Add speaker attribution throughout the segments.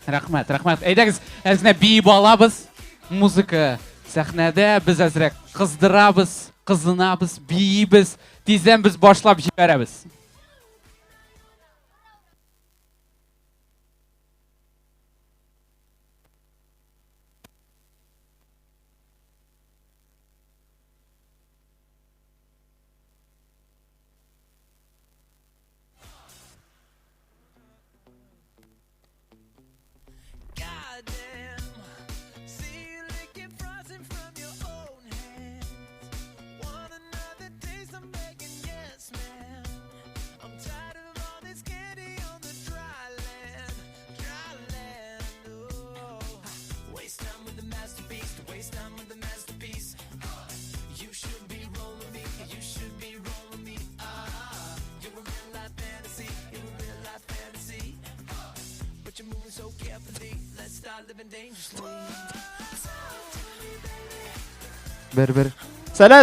Speaker 1: Рахмат. Әйдәгез, әзіне бейіп алабыз. Музыка сәхнәдә біз әзірек қыздырабыз, қызынабыз, бейібіз. Тезден біз башлап жіберәбіз. Bir.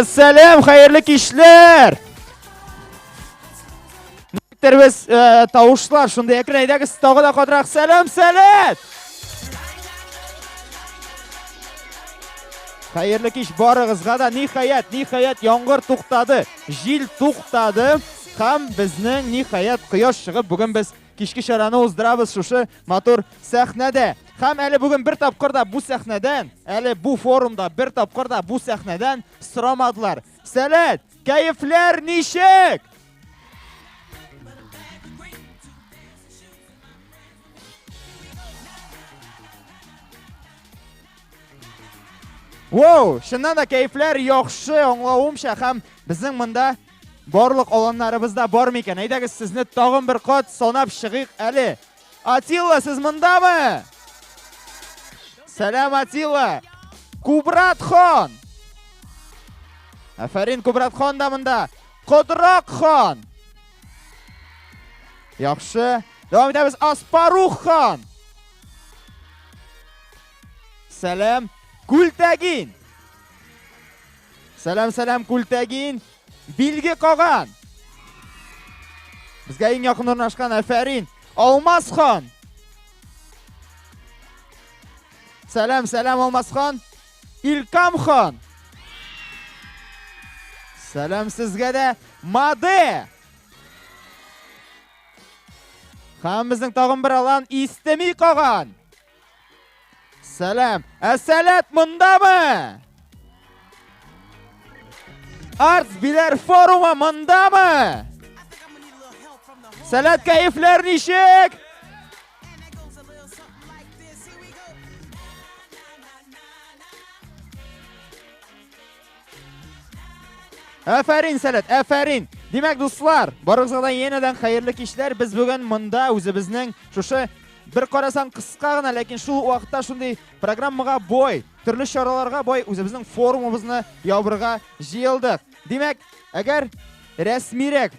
Speaker 1: Selam, hayırlı kişiler. Nükter biz tavuşlar, şunda yakın eydeki stoğu da kodrak. Selam. Hayırlı kiş barığızga da nihayet yağmur to'xtadi, jil to'xtadi. Ham bizning nihayet quyosh chiqib, bugun biz kishki sharani o'zdiramiz shu motor sahnada. Ham әлі бүгін bir tapqirda bu sahnadan, әлі bu forumda bir tapqirda bu sahnadan so'ramadılar. Salat, kayflar nishik? Wow, shundan da kayflar yaxshi, anglawimcha ham bizning bunda borliq olanlarımızda bor ekan. Aydagiz sizni tag'in bir qat sanab shiqiq Ali. Atilla, siz bundami? Selam Atilla. Kubratxon. Aferin Kubratxon da bunda. Qudroqxon. Yaxshi. Davom etamiz. Asparuxxon. Selam Kultagin. Selam Kultagin. Bilgi qog'an. Bizga eng yaqin o'rnashgan aferin. Olmasxon. Selam Olmasxon. İlkamxon. Selam sizga da Made. Hammamizning tag'in bir alan istemi qolgan. Selam. Asalat mundami? Arts BILER forumi mundami? Salat kayflar nishik? Aferin Salat, aferin. Demak do'stlar, barig'izdan yenadan xayrli kishlar. Biz bugun munda o'zimizning shu bir qarasan qisqagina, lekin shu vaqtda shunday programmaga boy, turli choralarga boy o'zimizning forumimizni yo'brig'a jiyildik. Demak, agar rasmiyroq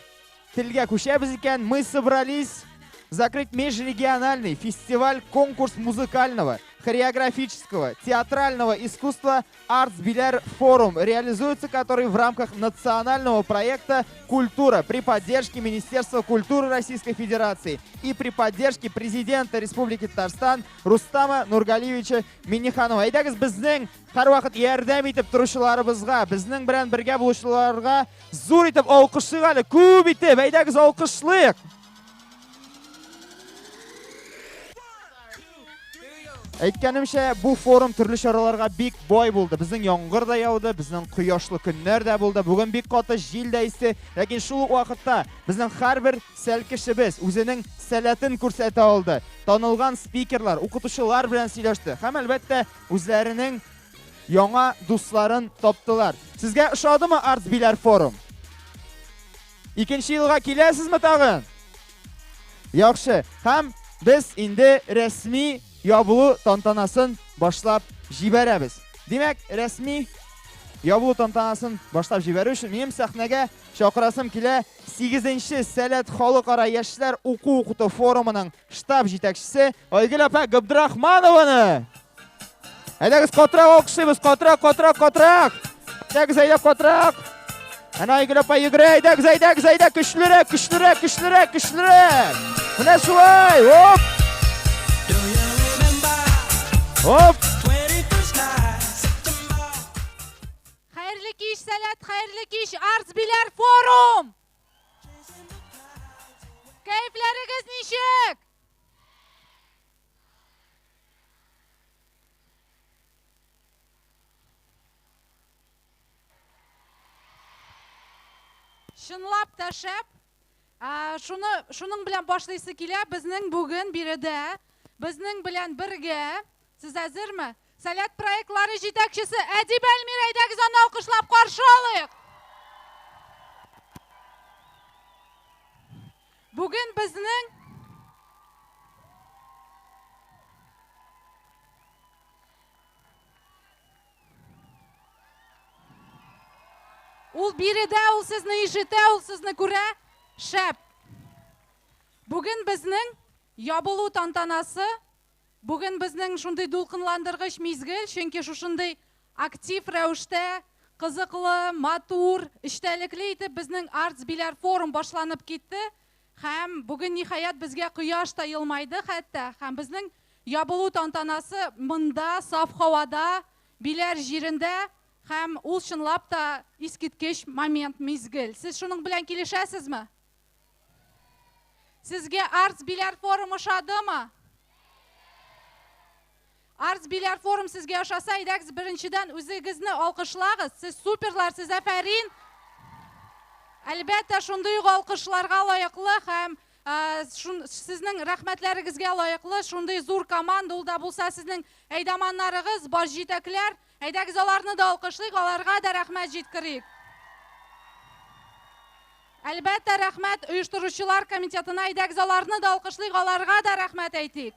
Speaker 1: tilga ko'shamiz ekan, мы собрались закрыть межрегиональный фестиваль-конкурс музыкального, хореографического, театрального искусства Arts BILER форум, реализуется который в рамках национального проекта «Культура» при поддержке Министерства культуры Российской Федерации и при поддержке президента Республики Татарстан Рустама Нургалиевича Минниханова. Aydagiz bizning har vaqt yordam etib turishlaribizga, bizning bilan birga bo'lishlarga zo'r etib olqishlaylik, ko'p etib, aydagiz olqishlaylik. Aytganimcha, bu forum turli choralarga bek boy bo'ldi. Bizning yomg'ir da yog'di, bizning quyoshli kunlar da bo'ldi. Bugun bek qota jil da esti, lekin shu vaqtda bizning har bir salkishimiz o'zining salatin ko'rsata oldi. Tanilgan spikerlar, o'qituvchilar bilan siylashdi. Ham albatta o'zlarining yangi do'stlarini topdilar. Sizga ishonadimi Arts BILER forum? Ikkinchi yilga kelasizmi tag'in? Yaxshi. Ham biz endi rasmiy yobulu tantanasını başlap jiberəbiz. Demək, rəsmi yobulu tantanasını başlap jiberiş üçün mənim səhnəyə çağırasım kilə 8-ci Salat Xalqara Yaşlar Oqu-Oqutu forumunun ştab жетекçisi Aygül apa Qıbdırahmanovani. Aydagiz qotraq oqışıyız, qotraq. Aydagiz aydaq qotraq. Ana Aygül apa yugura, aydagiz, güçlürək. Buna şuvay, hop! Hop!
Speaker 2: Xayrli kish Salat, xayrli kish Arts BILER forum. Kayflaringiz nechuk? Шынлап ташап, шуның белән башлыйсы килә. Безнең бүген биредә, безнең белән бергә, сез әзерме? Салат проектлары җитәкчесе Әдиб Әлмир, әйдәгез аны алкышлап каршы алыйк. Бүген безнең ул биредә, ул сезне ишетә, ул сезне күрә. Шәп. Бүген безнең ябылу тантанасы, бүген безнең шундый дулкынландыргыч мизгел, чөнки шушындый актив рәвештә, кызыклы, матур, эчтәлекле итеп безнең Arts BILER форум башланып китте. Һәм бүген ниһаять безгә кояш та елмайды хәтта. Һәм безнең ябылу тантанасы монда, саф һавада, BILER җирендә, һәм ул чынлап та искиткеч момент, мизгел. Сез шуның белән килешәсезме? Сезгә Arts BILER форум ошадымы? Arts BILER форум сезгә ошаса, әйдәгез беренчедән үзегезне алкышлагыз. Сез суперлар, сез афәрин. Әлбәттә, шундый алкышларга лаеклы һәм сезнең рәхмәтләрегезгә лаеклы, шундый зур команда улда булса, сезнең әйдаманнарыгыз, баш җитәкләр, әйдәгез аларны да алкышлыйк, аларга да рәхмәт җиткерик. Әлбәттә, рәхмәт оештыручылар комитетына, әйдәгез аларны да алкышлыйк, аларга да рәхмәт әйтик.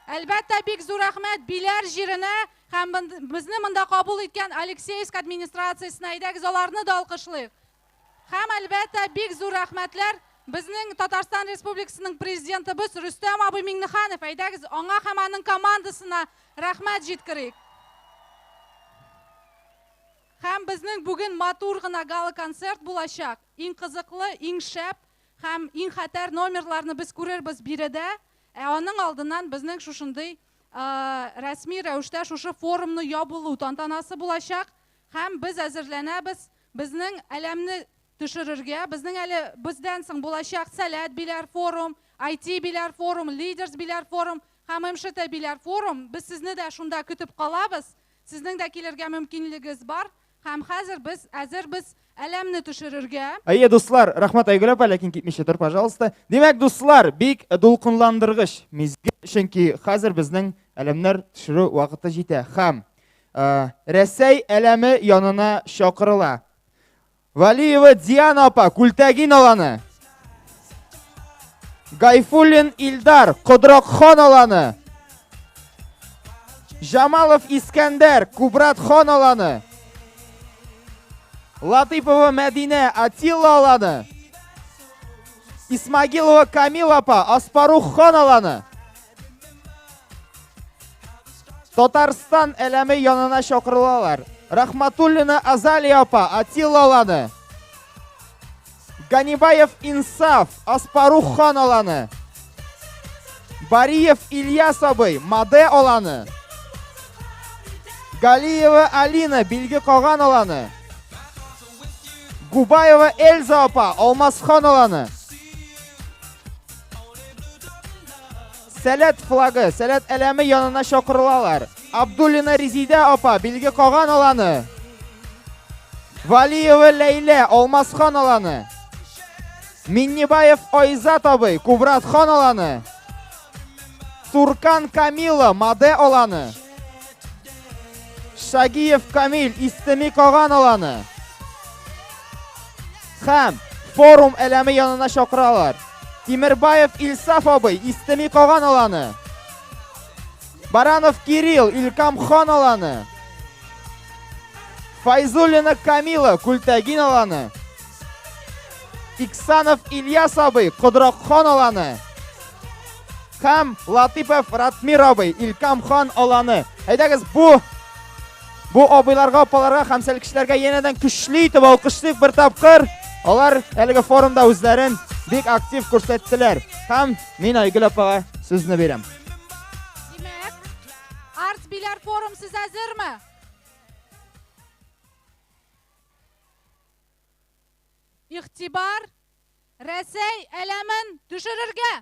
Speaker 2: Әлбәттә, бик зур рәхмәт BILER җиренә һәм безне монда кабул иткән Алексеевск администрациясенә, әйдәгез аларны да алкышлыйк. Һәм әлбәттә, бик зур рәхмәтләр безнең Татарстан Республикасының президентыбыз Рөстәм абый Миңнеханов, әйдәгез аңа һәм аның командасына рәхмәт җиткерик. Һәм безнең бүген матур гына гала концерт булачак. Иң кызыклы, иң шәп һәм иң хәтәр номерларны без күрербез биредә. Аның алдыннан безнең шушындый рәсми рәвештә шушы форумны ябылу тантанасы булачак. Һәм без әзерләнәбез безнең әлемне төшерергә. Безнең әле бездән соң булачак Салат BILER форум, IT BILER форум, Leaders BILER форум һәм МШТ BILER форум. Без сезне дә шунда көтеп калабыз. Сезнең дә килергә мөмкинлегегез бар. Һәм хәзер без әзербез әлемне төшерергә.
Speaker 1: Әйе, дуслар, рәхмәт әйгеләп, ләкин китмичә тор, пожалуйста. Димәк, дуслар, бик дулкынландыргыч мизгел, чөнки хәзер безнең әлемнәр төшерү вакыты җитә. Һәм Рәсәй әлеме янына чакырыла. Валиева Диана апа, Күлтәгин аланы. Гайфуллин Илдар, Кодракхан аланы. Жамалов Искәндәр, Кубратхан аланы. Латыпова Мәдинә, Атилла аланы. Исмагилова Камил апа, Аспаруххан аланы. Татарстан әлеме янына чакырылалар. Рахматуллина Азалия апа, Атилла аланы. Ганибаев Инсаф, Аспаруххан аланы. Бариев Ильяс абый, Маде аланы. Галиева Алина, Билги Каган аланы. Губаева Эльза апа, Алмасхан аланы. Салат флагы, Салат әлеме янына чакырылалар. Абдуллина Резидә апа, Билги Каган аланы. Валиева Ләйлә, Алмасхан аланы. Миннибаев Айзат абый, Кубратхан аланы. Туркан Камила, Маде аланы. Шагиев Камил, Истеми Каган аланы. Һәм форум әлеме янына чакыралар. Тимербаев Илсаф абый, Истеми Каган аланы. Баранов Кирилл, Илкам Хан аланы. Файзуллина Камила, Күлтәгин аланы. Иксанов Ильяс абый, Кодракхан аланы. Һәм Латипов Ратмир абый, Илкам Хан аланы. Әйдәгез бу абыйларга, апаларга һәм сәл кешеләргә янәдән көчле итеп алкышлыйк бер тапкыр. Алар әлеге форумда үзләрен бик актив күрсәттеләр. Һәм мин Айгөл апага сүзне бирәм.
Speaker 2: Димәк, әзерме? İğtibar, Rəsəy ələmin düşürürgə.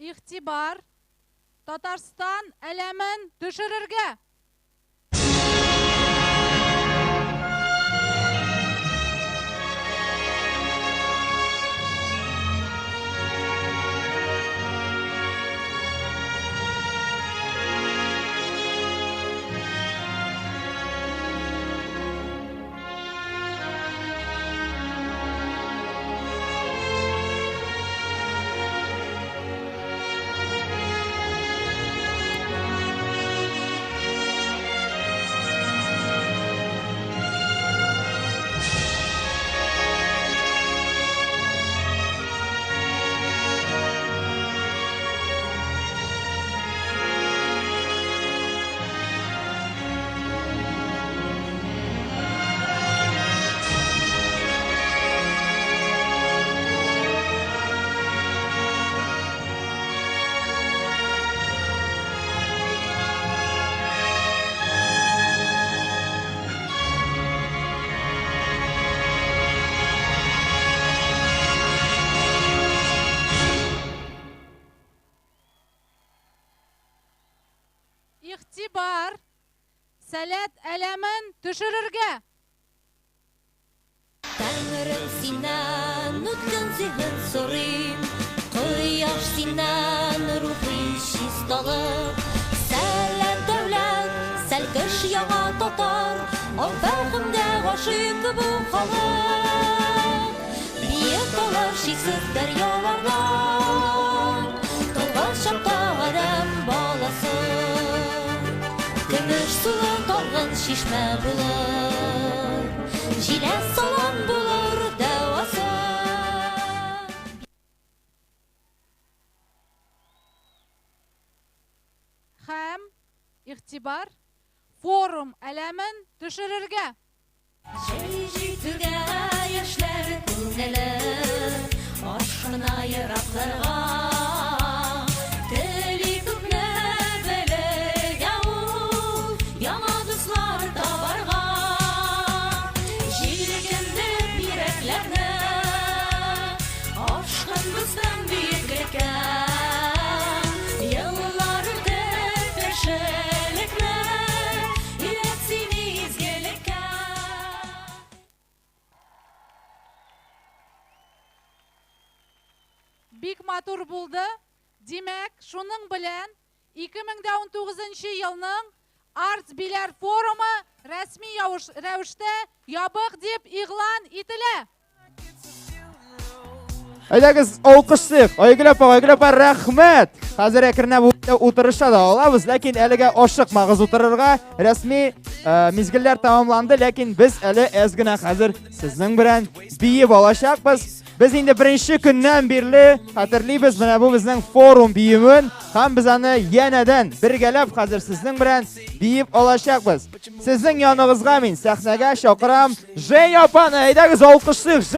Speaker 2: İğtibar, Tatarstan ələmin düşürürgə. İğtibar, Sələt ələmin düşürürgə.
Speaker 3: Tanrım sinan ötken zihin sorayım, Koyaş sinan ruhi şistalık. Sələt dövlət, səlkış yağa tatar, Avvəğimdə aşık bu xalıq. Biyet dolar şiksiz dəryalardan, Tolğaş şapta adam balası. Gümüş sulu dolğun şişmə bulur, Jilə salan bulur dəvası.
Speaker 2: Həm, İğtibar, Forum ələmin düşürürgə.
Speaker 3: Jitüge yaşlar күңелер, Aşkına yıraklarga, Deli küple bele yavur, Yana dostlar tabarga, Jilgende yüreklerine, Aşkın bizden büyüklükə, Yıllar ötüp peşelikle, İletsin izgelikə.
Speaker 2: Бик матур булды. Демәк, шуның белән 2019 елның Arts BILER форумы рәсми рәвештә ябык дип игълан ителә.
Speaker 1: Әйдәгез, алкышлык. Айгылапа, рәхмәт. Хәзер әкренләп утырышта да алабыз, ләкин әлегә ашыкмагыз утырырга. Рәсми мизгелләр тәмамланды, ләкин без әле әз генә хәзер сезнең белән биеп алачакбыз. Biz инде беренче көннән бирле хәтерлибез менә бу безнең форум биюен, һәм без аны янәдән бергәләп хәзер сезнең белән биеп алачакбыз. Сезнең яныгызга мин сәхнәгә чакырам. Жей апаны, әйдәгез алкышлык.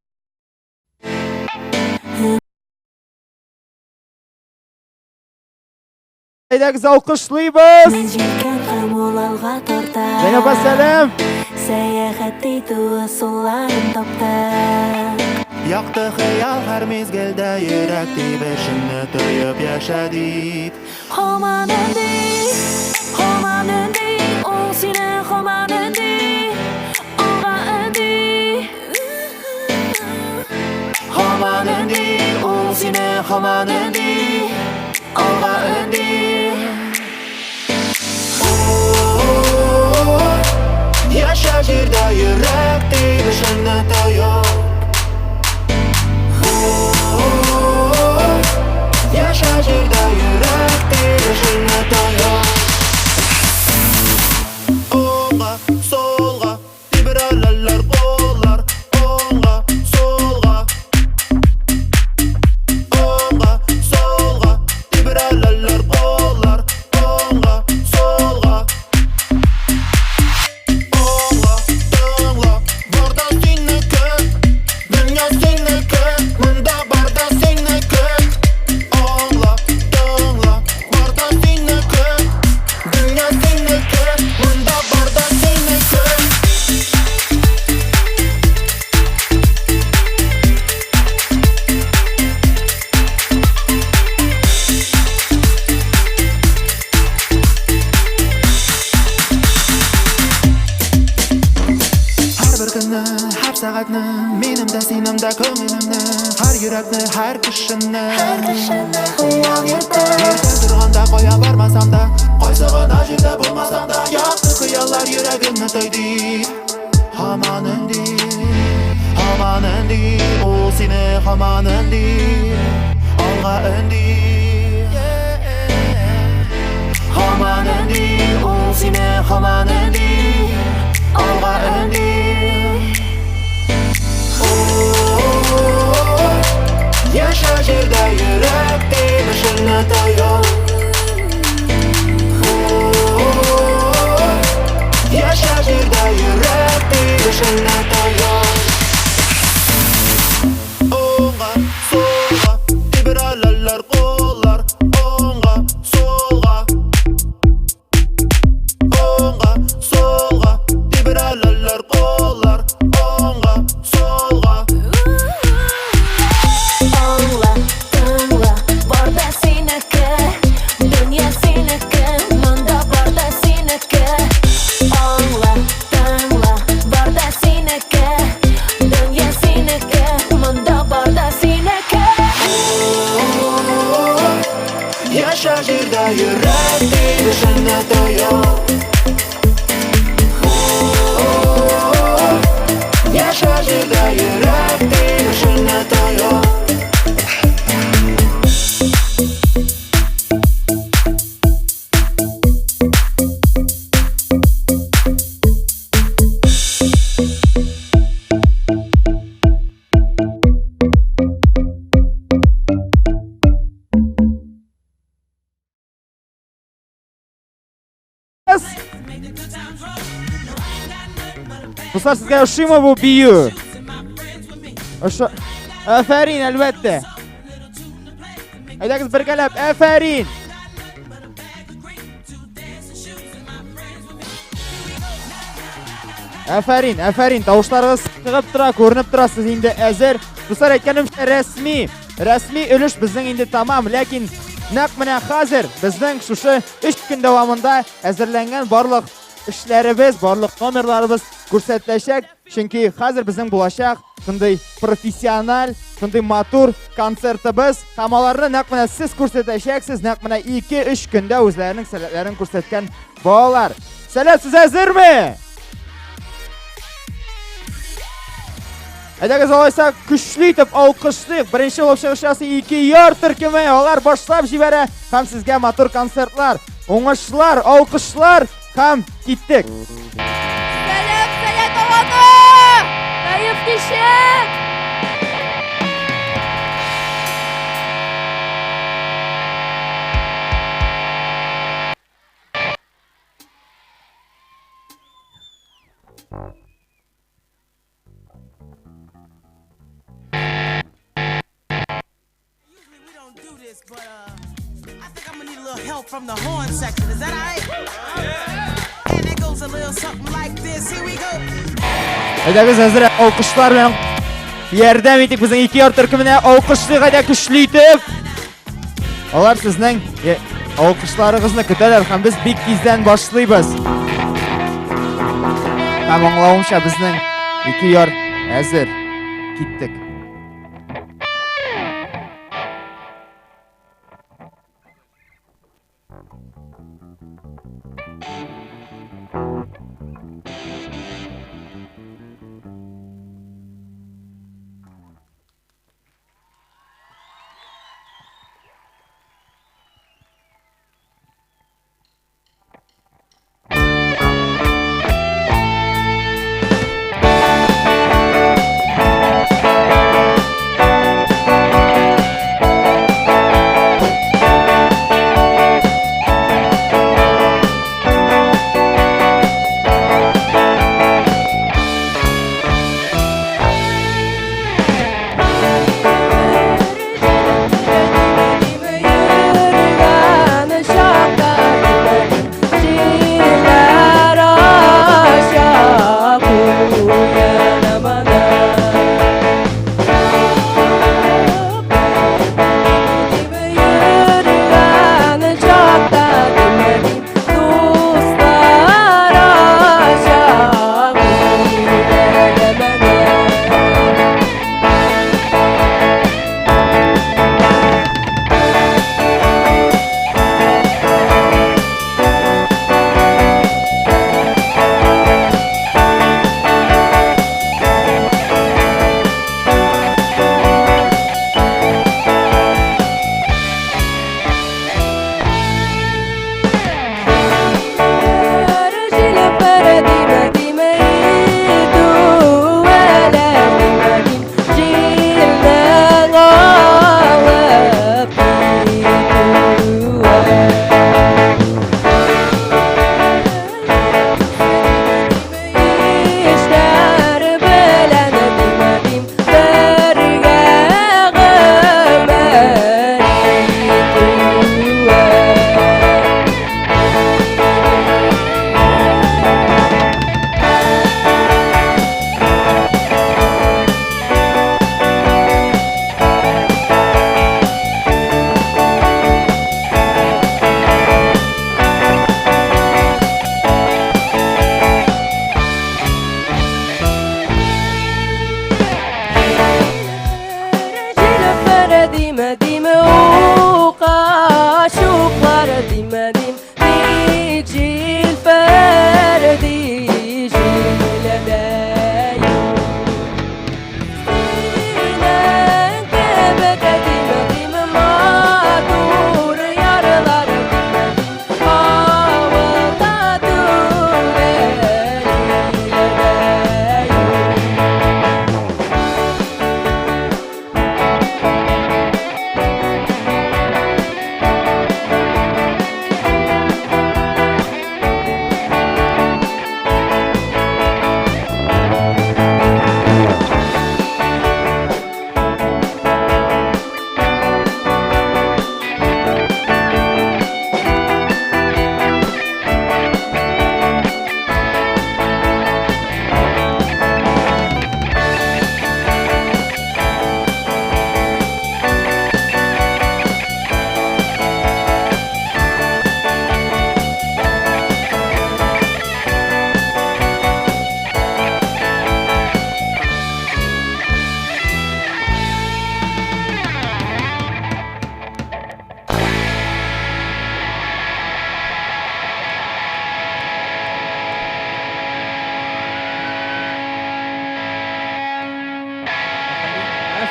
Speaker 1: Әйдәгез алкышлыйбыз.
Speaker 3: Мен җиткән һәм ул алга тарта.
Speaker 1: Зәйнәп сәлам.
Speaker 3: Сәяхәт итү суларын тапты.
Speaker 4: Яқты хыял һәр мезгелдә йөрәк тибешенне тоеп яшәдик.
Speaker 3: Һаман өнди, ул сине һаман өнди, алга өнди.
Speaker 4: Һаман өнди, ул сине һаман өнди, алга өнди. Яшә җирдә йөрәк тибешенне тоеп. Яшә җирдә йөрәк тибешенне тоеп. Оңга, солга, тибрәләләр коллар. Оңга, солга. Оңга, солга, тибрәләләр коллар. Оңга, солга. Оңга, тыңла, барда синеке. Дөнья синеке, монда барда синеке. Оңла, тыңла, барда синеке. Дөнья синеке, монда барда синеке. Һәр бер көнне, һәр сәгатьне, минем дә синем дә күңелемне, һәр йөрәкне, һәр кешене,
Speaker 3: Хыял йөртә.
Speaker 4: Иртә торганда кая бармасам да, кайсы гына җирдә булмасам да, якты хыяллар йөрәгемне тойды. Һаман өнди, ул сине һаман өнди, алга өнди. Һаман өнди, ул сине һаман өнди, алга өнди. Яшә җирдә йөрәк тибешенне тоеп. Яшә җирдә йөрәк тибешенне тоеп. Оңга, солга, тибрәләләр коллар. Оңга, солга. Оңга, солга, тибрәләләр коллар. Оңга, солга.
Speaker 3: Аңла, тыңла, барда синеке. Дөнья синеке, монда барда синеке. Аңла, тыңла, барда синеке. Дөнья синеке, монда барда синеке.
Speaker 4: Яшә җирдә йөрәк тибешенне тоеп. Яшә җирдә йөрәк тибешенне тоеп.
Speaker 1: Dostlar sizga yoshimi bu biyu? O'sha afarin albatta. Aydagiz birgalab afarin. Afarin. Tavushlaringiz chiqib tura, ko'rinib turasiz endi azir. Dostlar aytganimcha rasmiy ulush bizning endi tamam, lekin naq mana hozir bizning shu 3 kun davomida hazırlangan barliq ishlarimiz, barliq nomerlarimiz ko'rsatilajak. Chunki hozir bizning bo'lajak shunday professional, shunday motor konsertimiz. Hammalarni naq mana siz ko'rsatajaksiz. Naq mana 2-3 kunda o'zlarining san'atlarini ko'rsatgan bolalar. Sizlar siz hazırmi? Aydagiz olsa kuchli deb alqishlik. Birinchi bo'lib chiqishasi 2 yor turkumi. Ular boshlab jibara. Ham sizga motor konsertlar, o'ngishlar, alqishlar ham ketdik.
Speaker 2: Salam avada! Kayıp kişi!
Speaker 5: But I think I'm gonna need a little little help from the horn section. Is that alright? And it goes a little something like this. Here we go.
Speaker 1: Әйдәгез хәзер алкышлар белән ярдәм итик безнең 2 яр төркеменә алкышлый гайда көчле итеп. Алар сезнең алкышларыгызны көтәләр һәм без бик тиздән башлыйбыз. Һәм аңлавымча безнең 2 яр әзер. Киттек.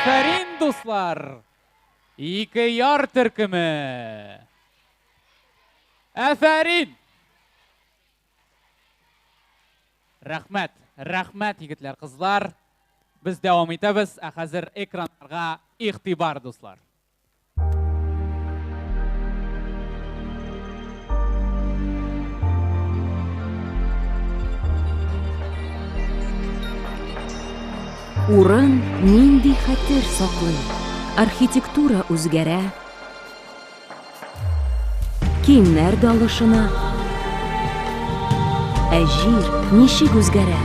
Speaker 6: Афәрин, дуслар! 2 яр төркеме! Афәрин! Рәхмәт, рәхмәт, егетләр, кызлар. Без дәвам итәбез, хәзер экраннарга игътибар, дуслар.
Speaker 7: Урын нинди хәтер саклый, архитектура үзгәрә. Киемнәр далышына. Ә җир ничек үзгәрә?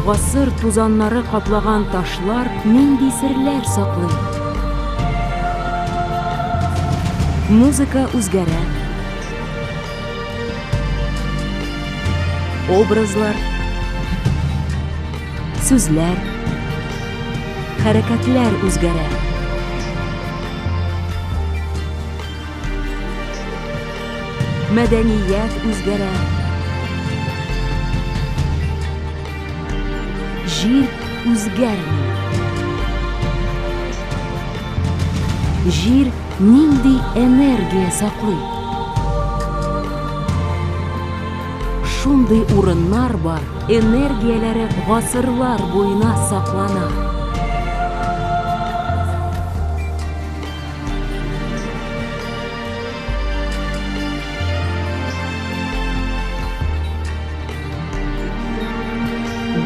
Speaker 7: Гасыр тузаннары каплаган ташлар нинди серләр саклый? Музыка үзгәрә. Образлар, сүзләр, хәрәкәтләр үзгәрә. Мәдәният үзгәрә. Җир үзгәрми. Җир нинди энергия саклый? Шундый урыннар бар, энергияләре гасырлар буена саклана.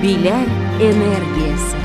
Speaker 7: Биләр энергиясе.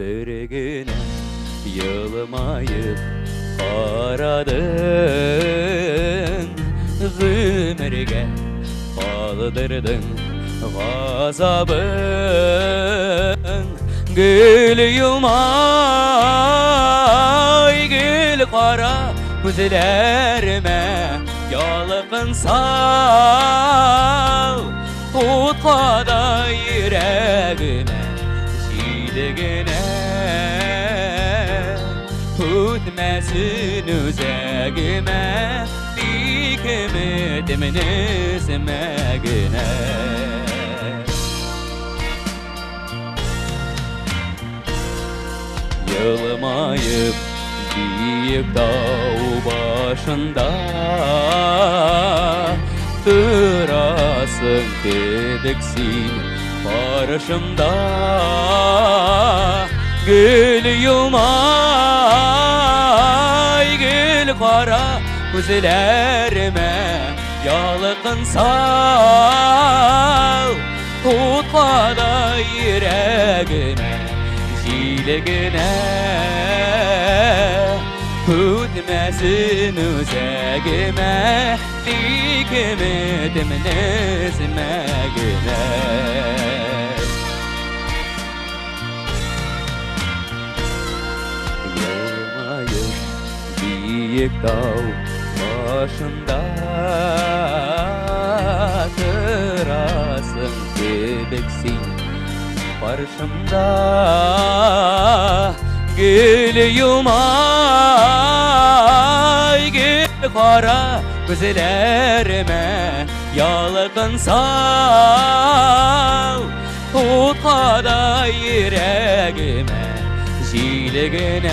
Speaker 8: bir güne yılmayıp aradın Gümürge kaldırdın gazabın Gül yumay gül kara gözlerime Yalıkın sal Tutkada yüreğime Şiligine Tutmesin üzegime Dikmedimin izmegine Yılmayıp büyük dağ başında Durasın dediksin karşımda Gül yumay gül kara gözlerime Yalıkın sal Tutkada yüreğime Jiligine Tutmesin üzegime Dikmedim nezmegine Yılmayıp büyük dağ başında Durasın bebeksin karşımda Gül yumay gül kara gözlerime Yalıkın sal Tutkada yüreğime Jiligine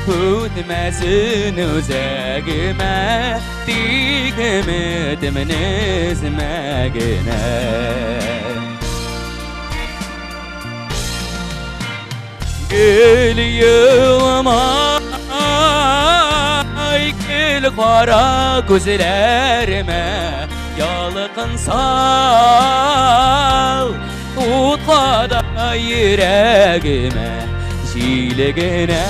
Speaker 8: Tutmesin üzegime Dikmedim nezmegine Gül yılmay gül kara gözlerime Yalıkın sal Tutkada yüreğime Jiligine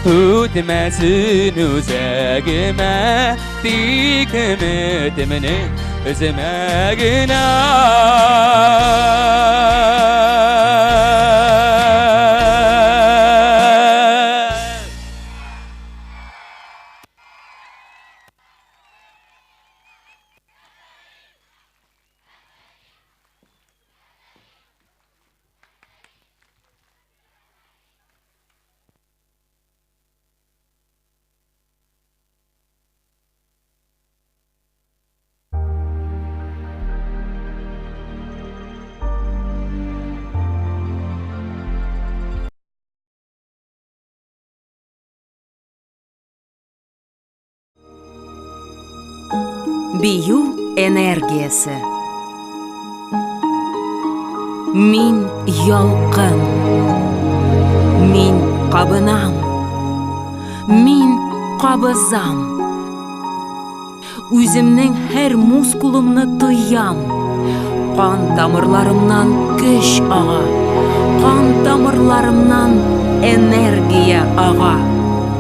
Speaker 8: Tutmesin üzegime Dikmedim nezmegine
Speaker 7: Бию энергиясы. Мин ялкын. Мин кабынам. Мин кабызам. Үземнең һәр мускулымны тоям. Кан тамырларымнан көч ага. Кан тамырларымнан энергия ага.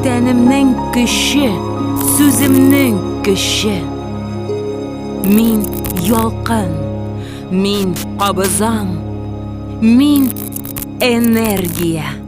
Speaker 7: Тәнемнең көче, сүземнең көче. Мин ялкын, мин кабызам, мин энергия.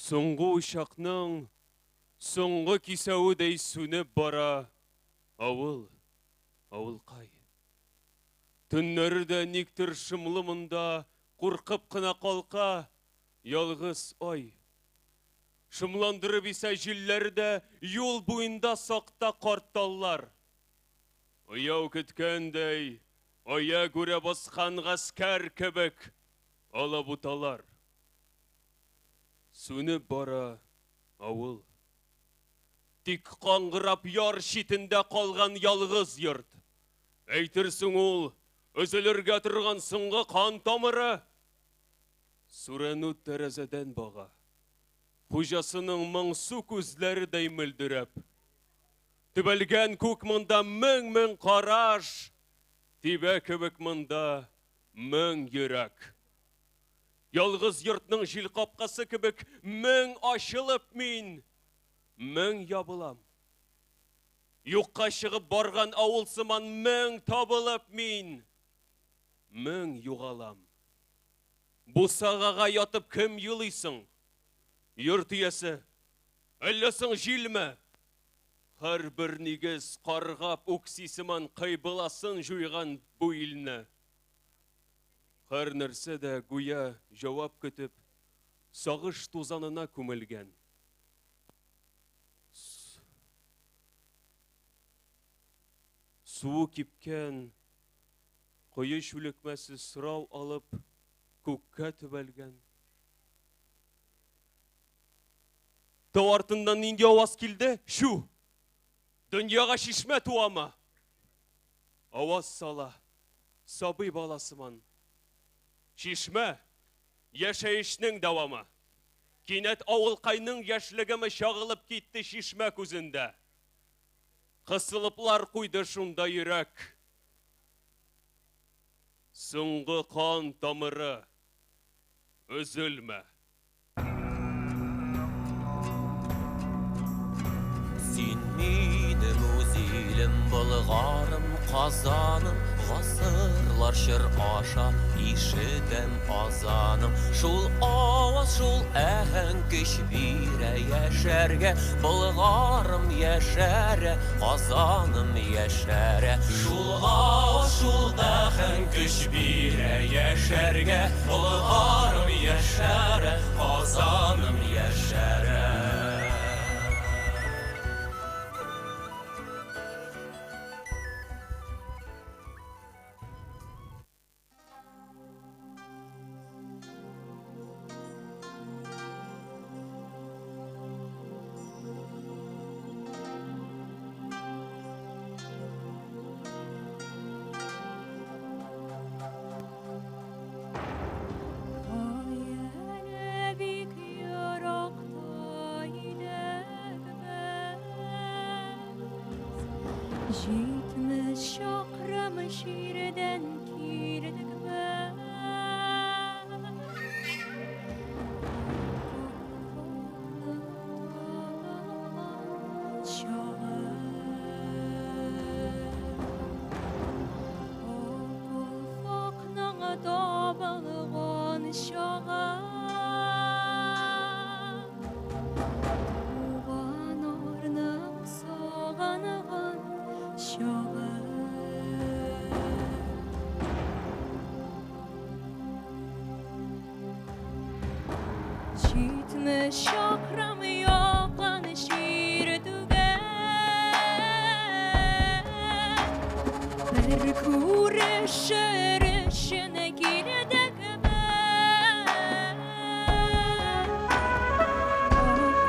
Speaker 8: Соңғы ұшақның соңғы кисәуідей сүніп бара ауыл қай. Түннәрді никтір шымлымында қорқып қына қалқа ялғыз ай. Шымландырып иса жилләрдә юл буенда сақта қарталлар. Аяу көткәндәй, ая күрә басқан гаскәр кебек алабуталар. Сүнеп бара ауыл. Тик қаңғырап яр шитендә қалған ялғыз йорт. Әйтерсең ул өзелергә торган соңгы кан тамыры. Сүрәнү тәрәзәдән бага. Хуҗасының моңсу күзләре дәй мөлдерәп. Төбәлгән күк монда мең караш. Тибә кебек монда мең йөрәк. Ялгыз йортның җил капкасы кебек мең ачылып мин, мең ябылам. Юкка чыгып барган авыл сыман мең табылып мин, мең югалам. Бу сагага ятып кем юлыйсың? Йорт иясе, әллә соң җилме? Һәр бер нигез каргап үксисеман кыйбыласын җуйган бу илне. Һәр нәрсә дә гүя җавап көтеп, сагыш тузанына күмелгән. Суы кипкән, кое шүлекмәсе сырау алып, күккә төбәлгән. Тау артыннан нинди аваз килде? Шу! Дөньяга шишмә туама. Аваз сала, сабый баласыман. Шишмә, яшәешнең дәвамы. Кинәт авылкайның яшьлегеме чагылып китте шишмә күзендә. Кысылыплар куйды шунда йөрәк. Соңгы кан тамыры өзелмә.
Speaker 9: Син минем үзилем, болгарым, казаным, гасырлар чыр аша ишетем азаным. Шул аваз, шул әһәң көч бирә яшәргә, болгарым яшәрә, казаным яшәрә. Шул аваз, шул әһәң көч бирә яшәргә, болгарым яшәрә, казаным яшәрә.
Speaker 3: Җитмеш чакрым ширдән кирдек без. Офакның табылган чагы. Туган орның сагынган чагы. Җитмеш чакрым якын җирдүгә. Бер күрешер өчен килдек без.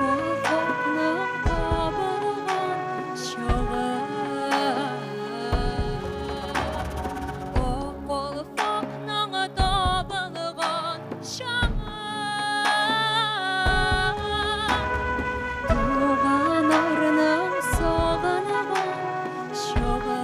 Speaker 3: Офакның табылган чагы. Офакның табылган чагы. Туган орның сагынган чагы.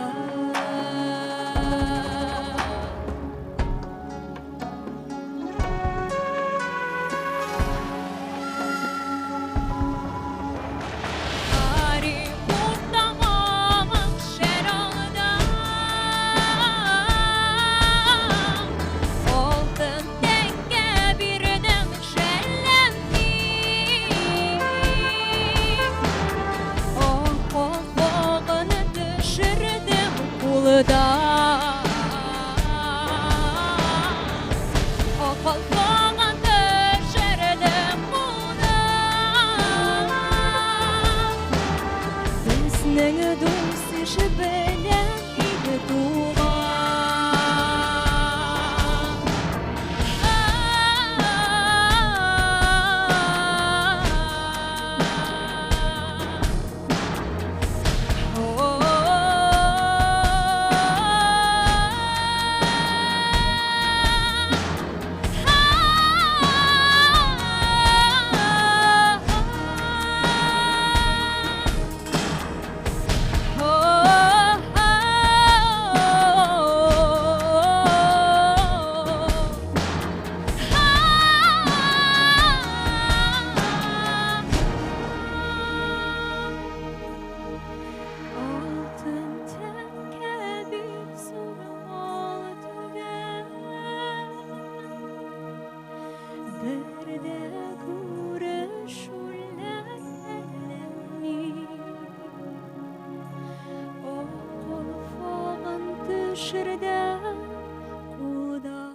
Speaker 7: шырда куда.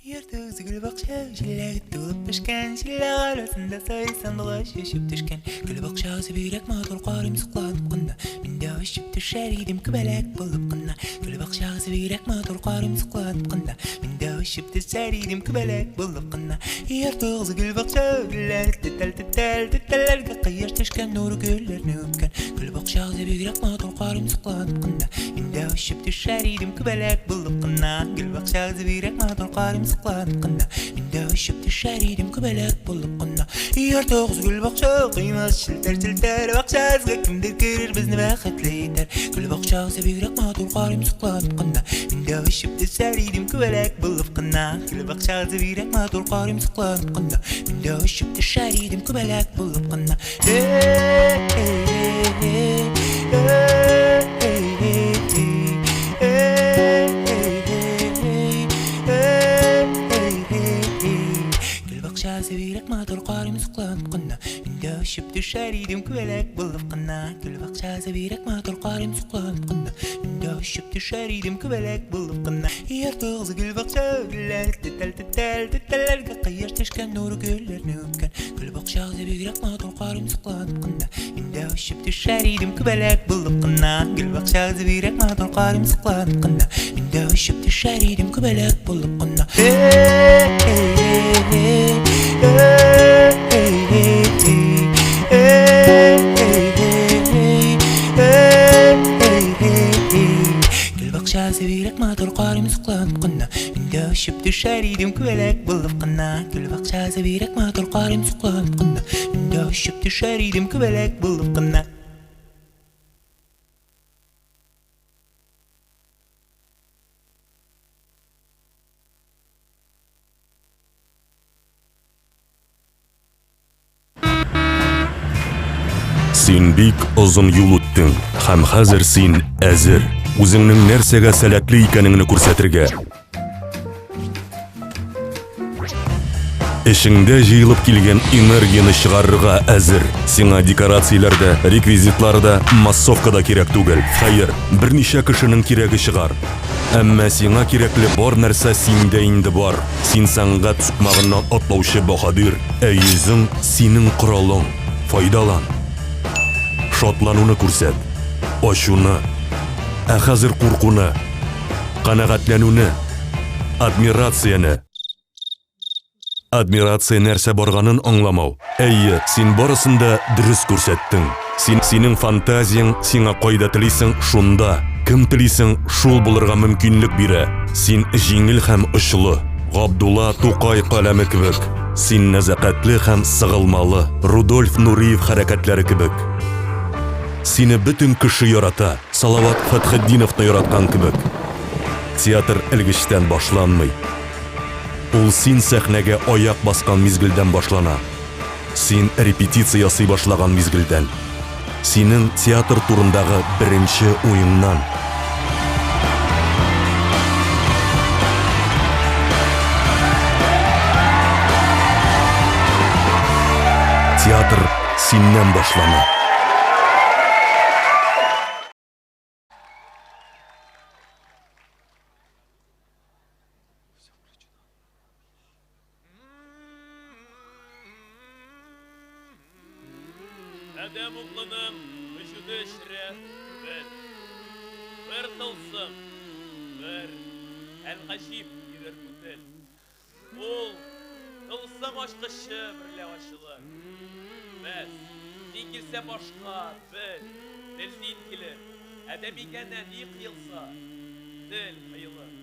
Speaker 4: Ертөз гүл бақша жиләге туып пішкен шиләг арасында сайсандыға шешіп түшкен гүл бақшасы бүйрек матур қарым сұқланып қында менде өшіп түшер едім күбәләк болып қында гүл бақшасы бүйрек матур қарым сұқланып қында менде өшіп түшер едім күбәләк болып қында ертөз гүл бақша гүлләр тәтәләргә қияш түшкен нұры гүлләрні өпкен гүл бақшасы бүйрек матур қарым сұқланып қында менде өшіп түшер едім күбәләк болып қында гүл бақшасы бүйрек матур қарым сұқланып қында менде өшіп түшер едім күбәләк болып қында ертөз гүл бақша қимас шілтер бақшасыға кімдер көрер бізді бақытлы етер гүл бақшасы бүйрек матур қарым сұқланып қында менде өшіп түшер едім күбәләк болып қында гүл бақшасы бүйрек матур қарым сұқланып қында менде өшіп түшер едім күбәләк болып қында Бүйрек матур қарым сұқланып қында менде өшіп түшер едім күбәләк болып қында гүл бақшасы бүйрек матур қарым сұқланып қында менде өшіп түшер едім күбәләк болып қында ертөз гүл бақша гүлләр тәтәләргә қияш түшкен нұры гүлләрні өпкен гүл бақшасы бүйрек матур қарым сұқланып қында менде өшіп түшер едім күбәләк болып қында гүл бақшасы бүйрек матур қарым сұқланып қында менде өшіп түшер едім күбәләк болып қында Gül bakşası bürek matır qarım sıqlanıp qınna Mende öşüp düşer idim küvelek bulup qınna Gül bakşası bürek matır qarım sıqlanıp qınna Mende öşüp düşer idim küvelek bulup qınna
Speaker 10: Син бик озын юл үттең, һәм хәзер син әзер, үзеңнең нәрсәгә сәләтле икәнеңне күрсәтергә. Эшеңдә җыелып килгән энергияны чыгарырга әзер. Сиңа декорацияләрдә, реквизитларда, массовкада кирәк түгел. Хәер, берничә кешенең кирәге чыгар. Әмма сиңа кирәкле бар нәрсә синдә инде бар. Син сәнгать сукмагыннан атлаучы баһадир, ә йөзең синең коралың. Файдалан. Шотлануны күрсәт, ачуны, ә хәзер куркуны, канәгатьләнүне, адмирацияны. Адмирация нәрсә барганын аңламау. Әйе, син барысын да дөрес күрсәттең. Синең фантазияң сиңа кайда телисең шунда, кем телисең шул булырга мөмкинлек бирә. Син җиңел һәм очлы, Габдулла Тукай каләме кебек. Син нәзакәтле һәм сыгылмалы, Рудольф Нуриев хәрәкәтләре кебек. Сине бөтен кеше ярата, Салават Фатхетдиновны яраткан кебек. Театр элгечтән башланмый. Ул син сәхнәгә аяк баскан мизгелдән башлана. Син репетиция ясый башлаган мизгелдән. Синең театр турындагы беренче уеңнан. Театр синнән башлана.
Speaker 8: Әдәм углының вөҗүде шәрәф бер тылсым, бер әл-гаҗиб дидер күтел. Ул тылсым ачкычы берлә ачылыр. Бәс, ни килсә башка, тел дин килер. Әдәм икәннән ни кыелса, тел кыелыр.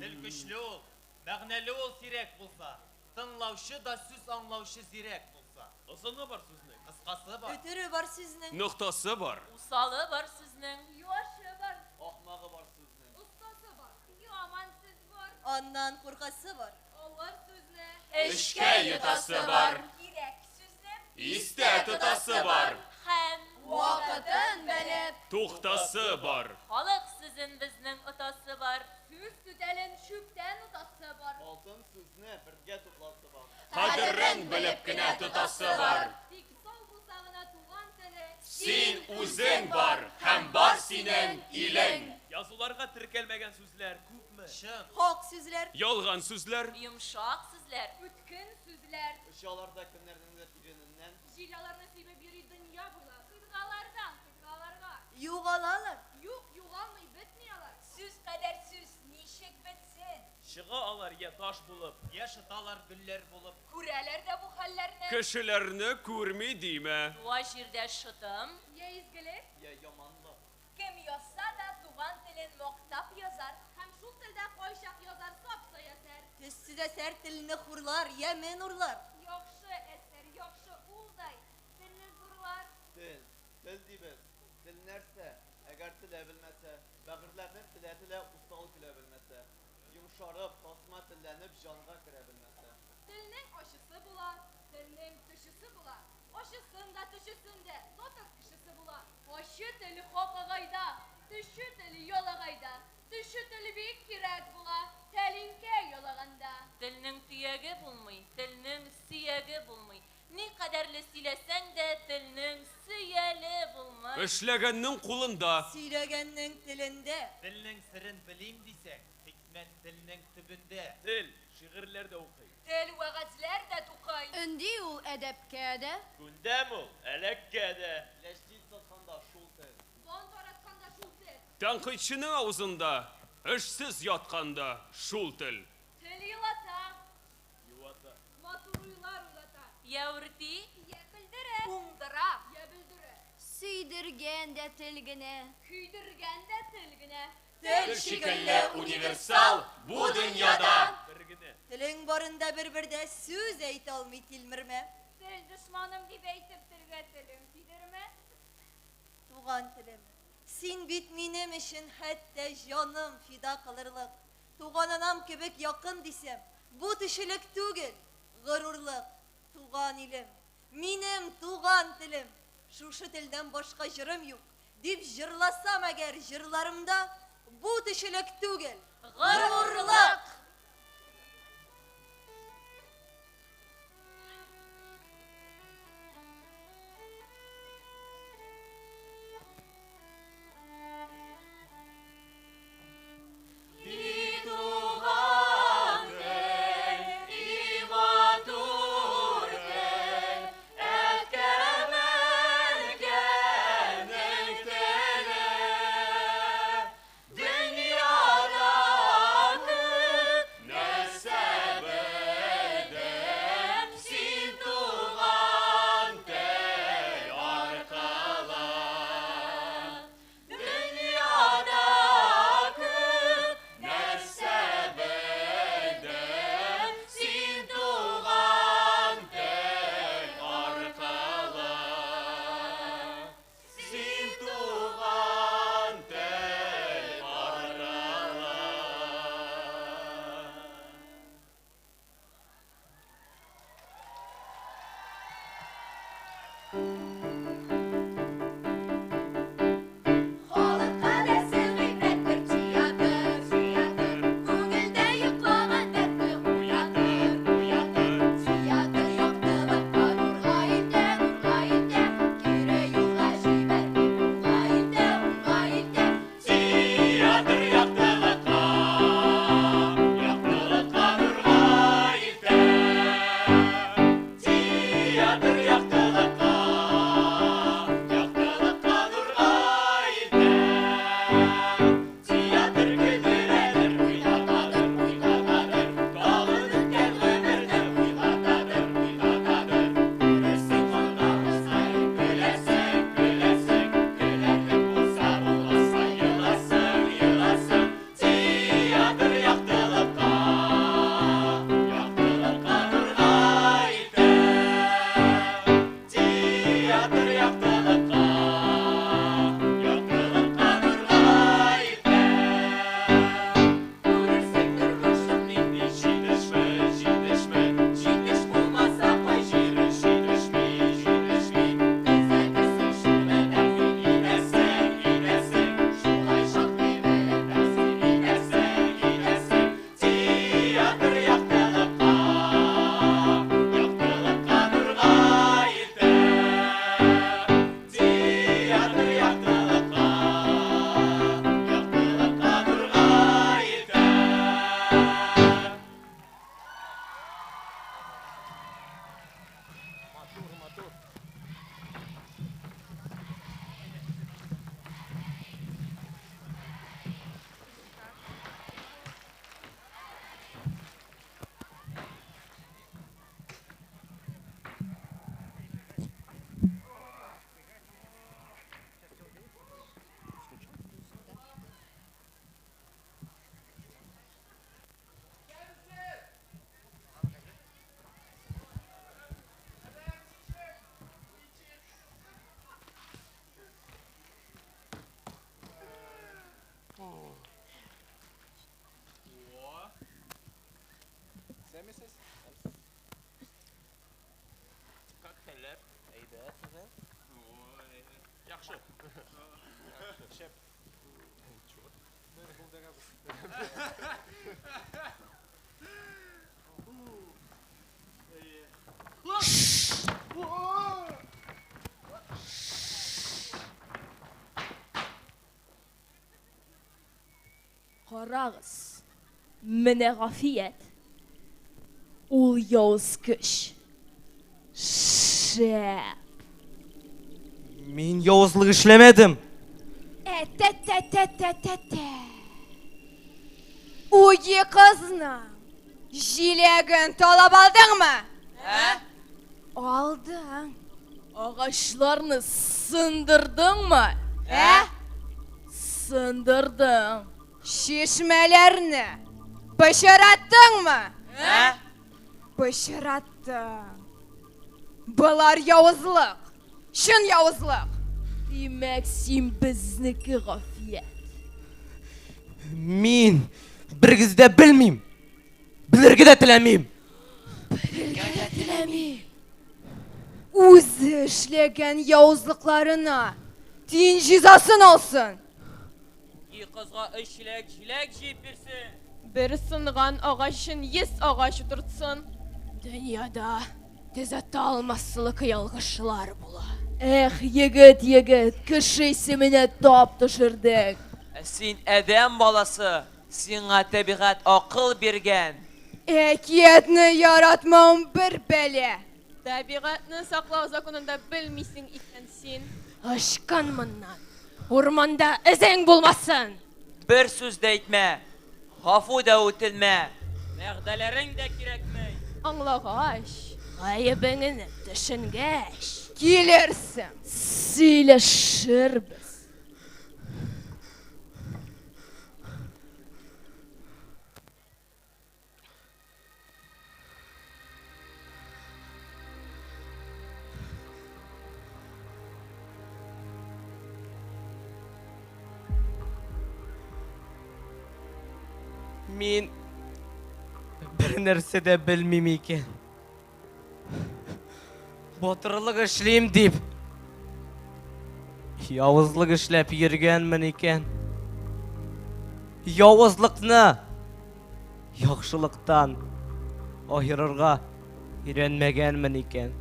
Speaker 11: Тел көчле ул, мәгънәле ул сирәк булса, тыңлаучы да сүз аңлаучы зирәк булса.
Speaker 8: Озыны бар сүзнең,
Speaker 11: кыскасы бар.
Speaker 3: Өтірі бар сүзнің.
Speaker 8: нуктасы бар.
Speaker 3: Усалы бар сүзнің. Юашы бар.
Speaker 11: Ахмагы бар сүзнең.
Speaker 3: Ustası var. Yamansız var. Ondan korkası var. Olur sözne.
Speaker 8: Эшкә йотасы бар.
Speaker 3: Kirek sözne.
Speaker 8: Истә тотасы бар.
Speaker 3: Hem vakıtın bilip
Speaker 8: Туктасы бар.
Speaker 3: Халык сүзен безнең атасы бар. Сүз түтәлен шүптән утасы бар.
Speaker 11: Алтын сүзне бергә тупласы бар.
Speaker 8: Кадерен белеп кенә тутасы бар.
Speaker 3: Тик сау булса гына туган теле.
Speaker 8: Син үзең бар һәм бар синең илең.
Speaker 11: Язуларга теркәлмәгән сүзләр күпме? Чын.
Speaker 3: Хак сүзләр,
Speaker 8: Ялган сүзләр,
Speaker 3: йомшак сүзләр, үткен сүзләр.
Speaker 11: Ышаларда кемнәрнеңдер ирененнән
Speaker 3: Җилаларны сибеп йөри дөнья буйлап. Кыйтгалардан кыйтгаларга. Югалалар. Юк, югалмый бетмиялар. Сүз кадәр сүз ничек бетсен?
Speaker 11: чыга алар я таш булып, я шыталар гөлләр булып.
Speaker 3: Күрәләр дә бу хәлләрне.
Speaker 8: кешеләрне күрми диме?
Speaker 3: Туа җирдә шытым. Я изгелек.
Speaker 11: Я яманлык.
Speaker 3: Кем язса да туган телен мактап язар. Һәм шул телдә кайчак язар сапса әсәр. Төссез әсәр телне хурлар, ямен урлар. Яхшы әсәр, яхшы улдай. Телне зурлар.
Speaker 11: Тел дибез. Тел нәрсә? Әгәр теле белмәсә, бәгырьләрне теләтелә устал килә белмәсә, йомшарып, тасма телләнеп җанга керә белмәсә.
Speaker 3: Телнең ачысы була, телнең төшесе була. Ачысын да төшесен дә затыр кешесе була. Ачы теле хакыгайда, төшү теле ялагайда. Төшү теле бик кирәк була, тәлинкә ялаганда. Телнең төяге булмый, телнең сөяге булмый. Ни кадәрле сөйләсәң дә телнең сөяле булмый.
Speaker 8: Эшләгәннең кулында.
Speaker 3: Сөйләгәннең телендә.
Speaker 11: Телнең сырын белим дисәң, хикмәт телнең төбендә. Тел шигырьләрдә укый.
Speaker 3: Тел вәгазьләр дә тукай. Өнди ул әдәпкә дә.
Speaker 11: Күндәм ул, әләккә дә. Ләштит сатканда шул тел.
Speaker 3: Бан таратканда шул тел.
Speaker 8: Тәнкыйтьченең авызында, эшсез ятканда шул тел.
Speaker 3: Тел елата.
Speaker 11: Юата.
Speaker 3: Матур уйлар уйлата. Я үрти, я белдерә. Уңдыра, я белдерә. Сөйдергән дә тел генә. Көйдергән дә тел генә.
Speaker 8: Тел шикелле универсал бу дөньяда.
Speaker 11: Бер генә.
Speaker 3: Телең барында бер-бердә сүз әйтә алмый тилмермә. Тел дошманым дип әйтеп телгә телем тидермә. Туган телем. Син бит минем өчен хәтта җаным фида кылырлык. Туган анам кебек якын дисәм, бу төшелек түгел, горурлык. Туган илем, минем туган телем. Шушы телдән башка җырым юк дип җырласам әгәр җырларымда, бу төшелек түгел, горурлык.
Speaker 8: Dünyada
Speaker 9: Yaxşı. Şep.
Speaker 12: Карагыз, менә гафият. Ул явыз көч. Шәп.
Speaker 13: Мин явызлык эшләмәдем.
Speaker 3: Уйы кызны җиләген талап алдыңмы?
Speaker 12: Алдың. Агачларны сындырдыңмы? Сындырдың.
Speaker 3: Шишмәләрне пычраттыңмы? Пычраттың. Булар явызлык. Шын явызлык.
Speaker 12: Димәк, син безнеке гафият.
Speaker 13: Мин бергез дә белмим. Белергә дә теләмим.
Speaker 3: Үзе эшләгән явызлыкларына тиң җәзасын алсын.
Speaker 9: İyi kızga 3 җиләк җыеп бирсен.
Speaker 12: Бер сынган агачын 100 агач утыртсын. Дөньяда төзәтә алмаслык ялгышлар була. Эх, егет, кеше исеменә тап төшердек.
Speaker 9: Син әдәм баласы, сиңа табигать акыл биргән.
Speaker 3: Әкиятне яратмам бер бәлә.
Speaker 12: Табигатны саклау законында белмисең икән син. Ашкан моннан. Урманда эзең булмасын.
Speaker 9: Бер сүз дә әйтмә. Гафу да үтенмә. Вәгъдәләрең дә кирәкмәй.
Speaker 12: Аңлагач, гаебеңне төшенгәч,
Speaker 3: Килерсең.
Speaker 12: сөйләшербез.
Speaker 13: Мин бер нәрсә дә белмим икән. Батырлык эшлим дип явызлык эшләп йөргәнмен икән. Явызлыкны яхшылыктан аерырга өйрәнмәгәнмен икән.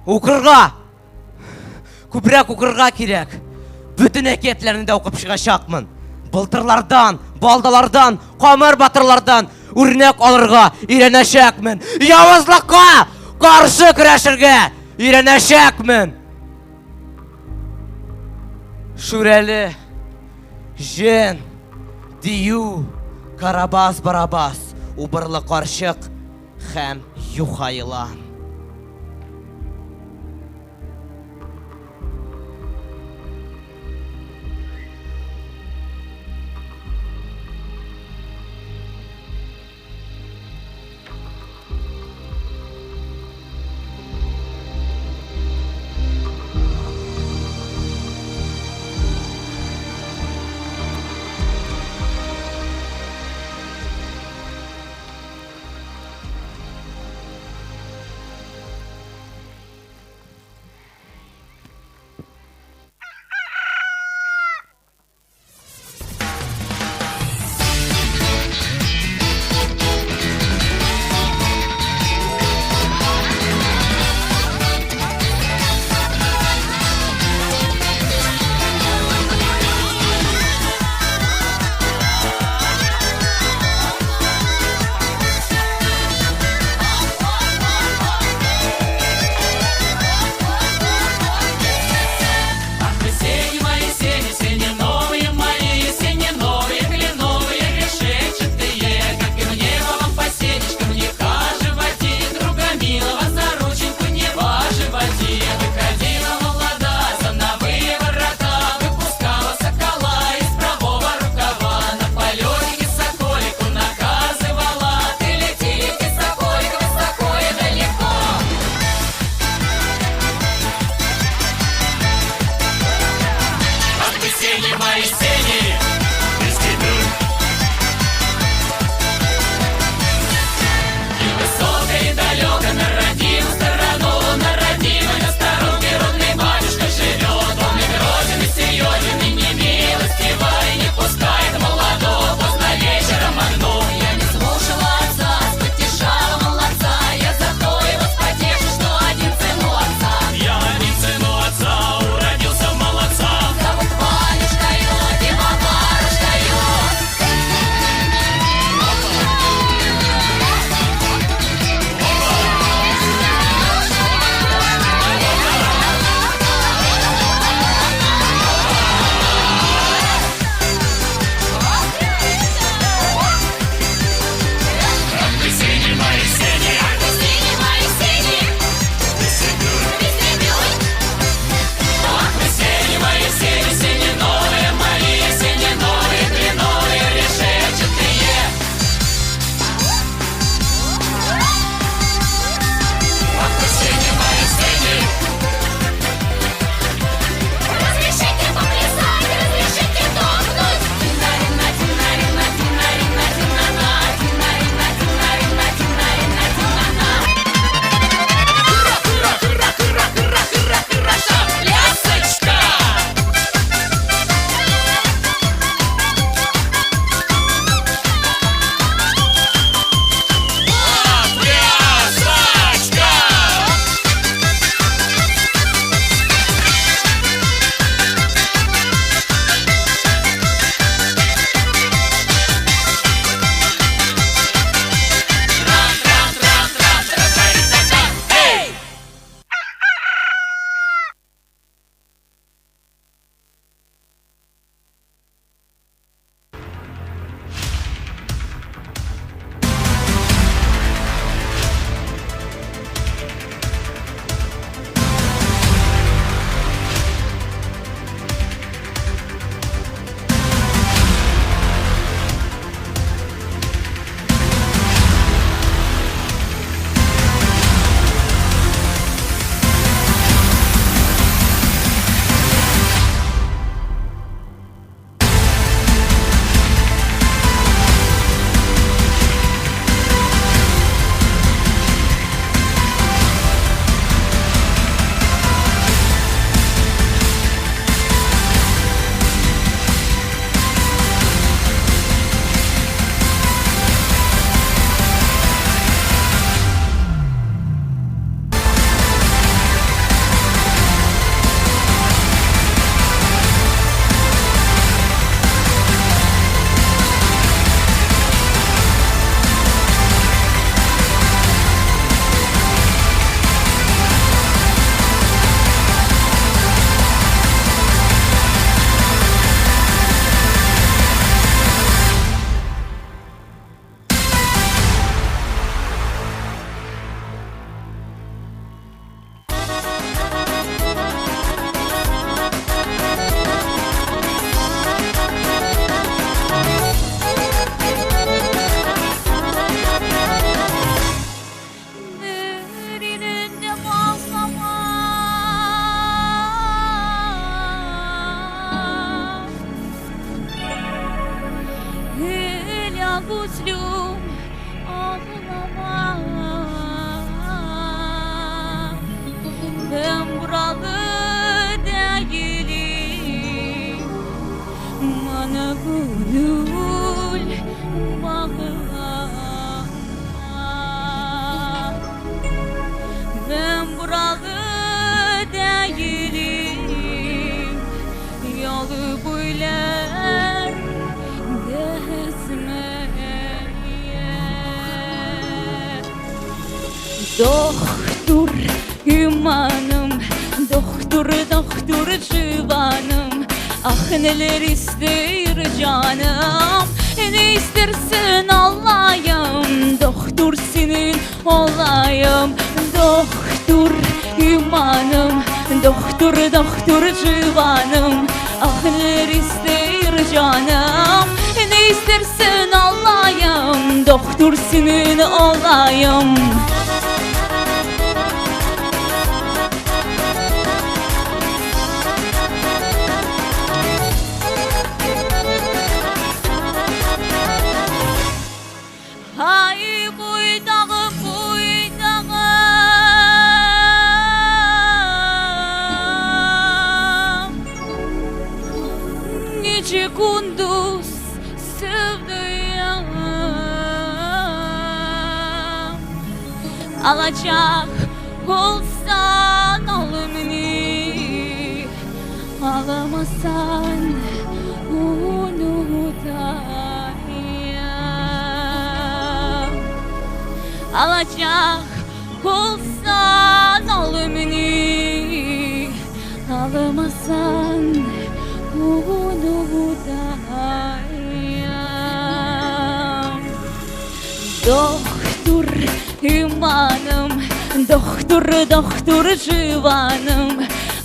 Speaker 13: Укырга! Күбрәк укырга кирәк. Бүтән әкиятләрне дә укып чыгачакмын. Былтырлардан, балдалардан, камыр батырлардан үрнәк алырга өйрәнәчәкмен. Явызлыкка каршы көрәшергә өйрәнәчәкмен. Шүрәле, җен, дию, карабас-барабас, убырлы карчык һәм юхайлан.
Speaker 12: kuzlum ağlama. Ben buralı değilim, bana gönül bağla. Ben buralı değilim, yolu buylar gezmeye. Doktor imanım, doktor civanım, ah neler ister canım, ne istersin Allah'ım, doktor senin olayım. Doktor imanım, doktor civanım, ah neler ister canım, ne istersin Allah'ım, doktor senin olayım. Hay buydağım, buydağım, gece gündüz sevdiğim, alacak olsan al beni, alamazsan unutayım. Alacak olsan al beni, alamazsan unutayım. Doktor imanım, doktor civanım,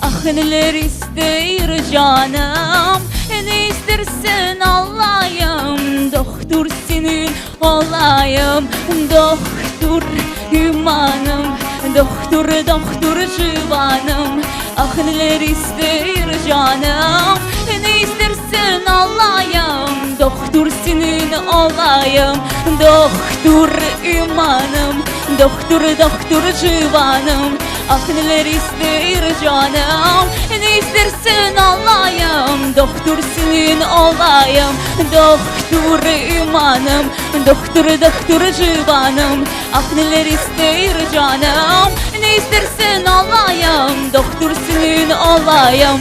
Speaker 12: ah neler ister canım, ne istersin Allah'ım, doktor senin olayım. Doktor imanım, doktor civanım, ah neler ister canım, ne istersin Allah'ım, doktor senin olayım. Doktor imanım, doktor civanım, ah neler ister canım, ne istersin Allah'ım, doktor senin olayım. Doktor imanım, doktor civanım, ah neler ister canım, ne istersin Allah'ım, doktor senin olayım.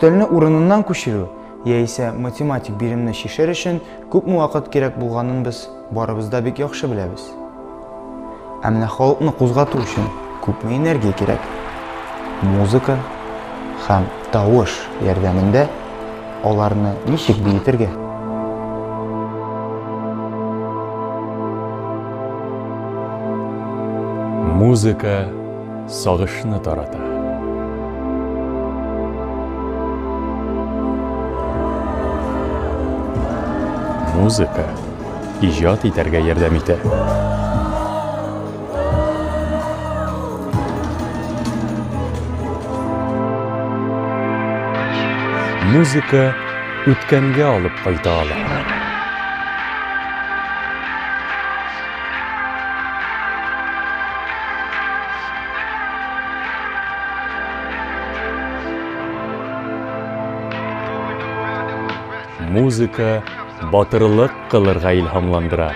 Speaker 14: Өстәлне урыныннан күчерү, яисә математик биремне шишер өчен күпме вакыт кирәк булганын без барыбыз да бик яхшы беләбез. Ә менә халыкны кузгату өчен күпме энергия кирәк. Музыка һәм тавыш ярдәмендә аларны ничек биетергә?
Speaker 10: Музыка сагышны тарата. Музыка иҗат итәргә ярдәм итә. Музыка үткәнгә алып кайта ала. Музыка батырлык кылырга илһамландыра.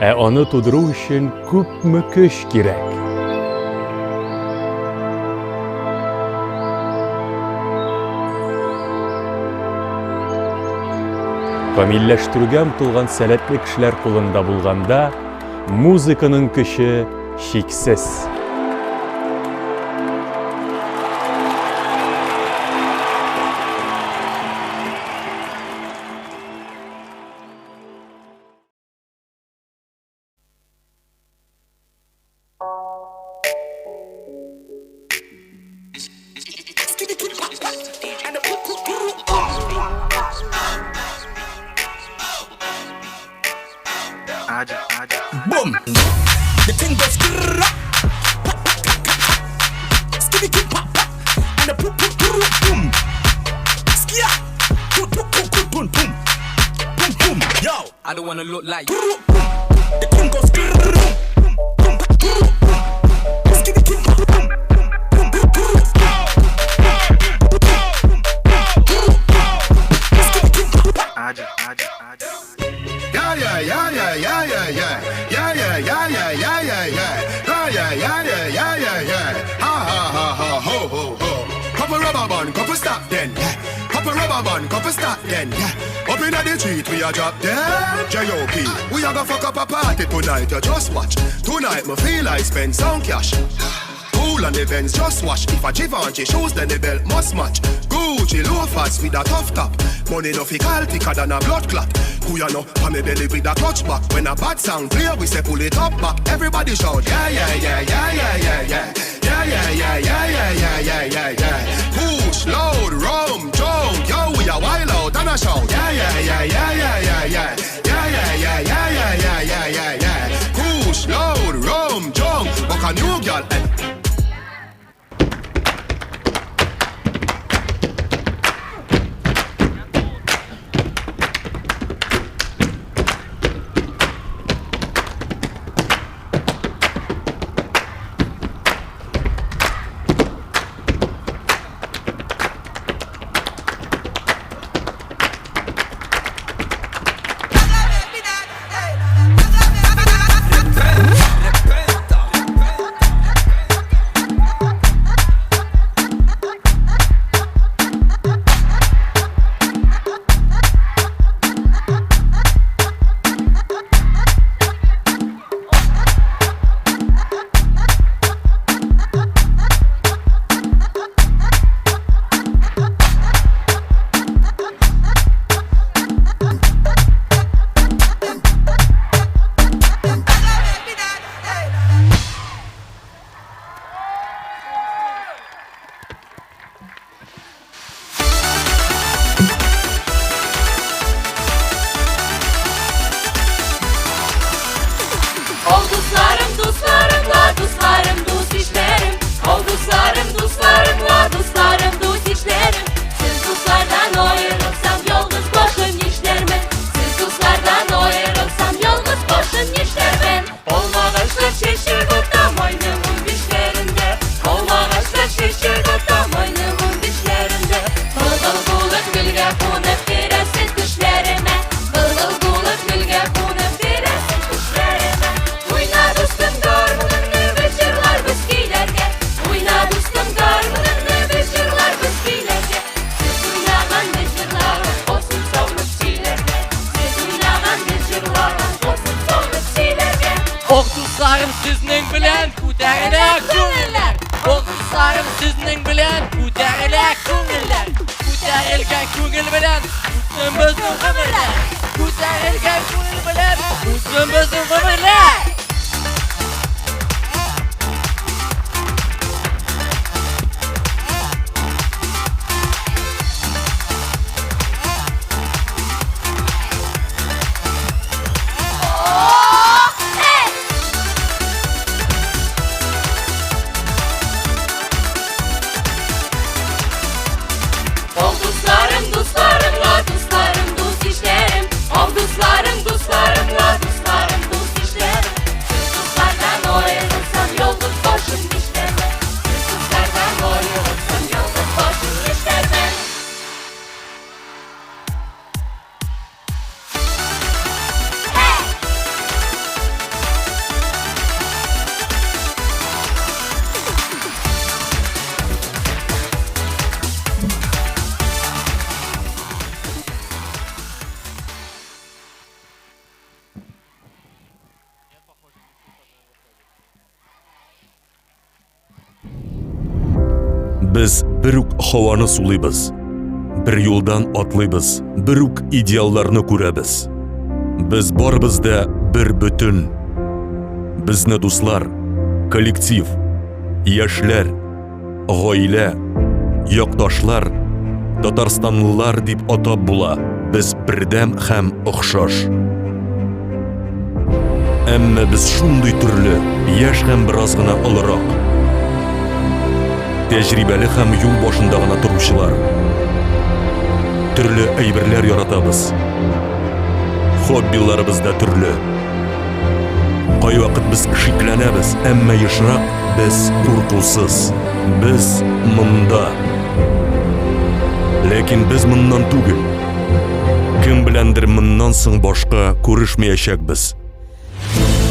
Speaker 10: Ә аны тудыру өчен күпме көч кирәк. Камилләштерүгә омтылган сәләтле кешеләр кулында булганда, музыканың көче шиксез.
Speaker 4: And the boom. The thing goes skitty keep pop and the boom. Skia. Boom. Yo, I don't wanna look like the thing goes skitty keep pop.
Speaker 15: Couple rubber band, couple stop then, yeah. Couple rubber band, couple stop then, yeah. Up inna the street, we a drop dead. J.O.P. We a go fuck up a party tonight, you just watch. Tonight, me feel I spend some cash. Cool on the Benz, just wash. If a Givenchy shoes, then the belt must match. Gucci loafers with a tough top. Money no fi call thicker than a blood clot. Who ya know? Pa me belly with a clutch back. When a bad sound play, we say pull it up back. Everybody shout, yeah, yeah, yeah, yeah, yeah, yeah, yeah. Yeah, yeah, yeah, yeah, yeah, yeah, yeah, yeah, yeah. Push, load, rum, junk. Yo, we a wild out and a shout. Yeah, yeah, yeah, yeah, yeah, yeah, yeah. Yeah, yeah, yeah, yeah, yeah, yeah, yeah, yeah, yeah. Push, load, rum, junk. Buck a new girl.
Speaker 10: Biz bir uк havаны сулыйбыз, bir yoldan атлыйбыз, bir uк идеалларны күрәбез. Biz барбыз да bir бүтін. Безне дуслар, коллектив, яшьләр, гаилә, якташлар Татарстанлылар дип атап була. Без бердәм һәм охшаш. Әмма без шундый төрле, яшь һәм бераз гына олырак. Тәҗрибәле һәм юл башында гына торучылар. Төрле әйберләр яратабыз. Хоббиларыбыз да төрле. Кай вакыт без шикләнәбез, әмма ешрак без куркусыз. Без монда. Ләкин без моннан түгел. Кем беләндер моннан соң башка күрешмәячәкбез.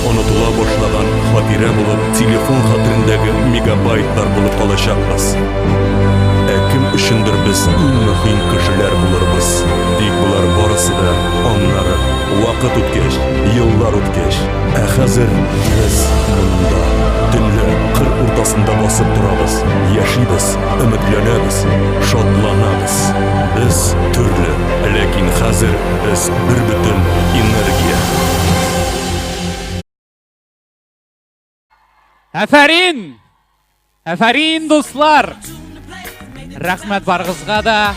Speaker 10: Онытыла башлаган хатирә булып, телефон хәтерендәге мегабайтлар булып калачакбыз. Кем өчендер без иң мөһим кешеләр булырбыз. Тик булар барысы да аннары вакыт үткәч, еллар үткәч, хәзер без монда төнле кыр уртасында басып торабыз, яшибез, өметләнәбез, шатланабыз. Без төрле, ләкин хәзер без бер бөтен энергия.
Speaker 6: Афарин! Афарин, дуслар! Рахмәт барыгызга да.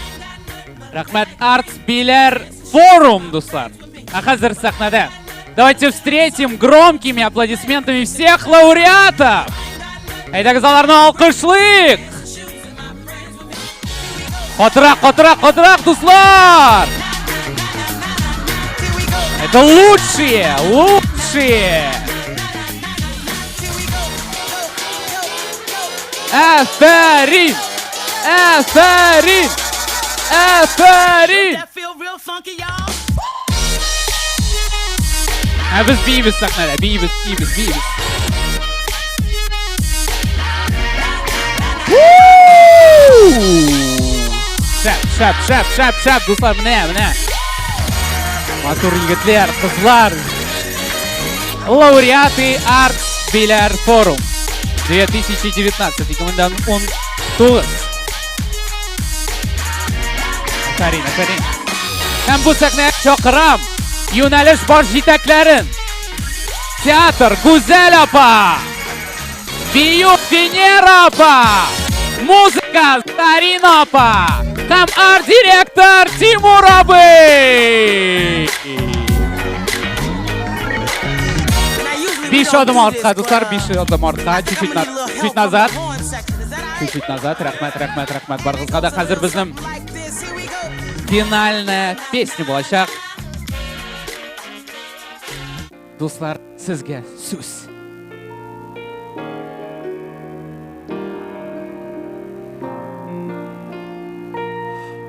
Speaker 6: Рахмәт Arts BILER форум, дуслар. А хәзер сәхнәдә. Давайте встретим громкими аплодисментами всех лауреатов! Әйдәгез аларны алкышлыйк! Катырак, дуслар! Это лучшие! Афарин! Biz biyimiz sahnada, biyimiz. Şap, dostlar, mine. Matur yigitler, kızlar. Laureаты Arts BILER форум 2019, 2019. Афарин. Һәм бу сәхнә чакырам. Юнәлеш баш җитәкләрен. Театр Гүзәл апа. Бию Венера апа. Музыка Зарина апа. Һәм арт-директор Тимур абый. 5 adım артка, дуслар, 5 adım артка. Чуть назад. Рәхмәт барыгызга да. Хәзер безнең финальная песня булачак. Дуслар, сезгә сүз.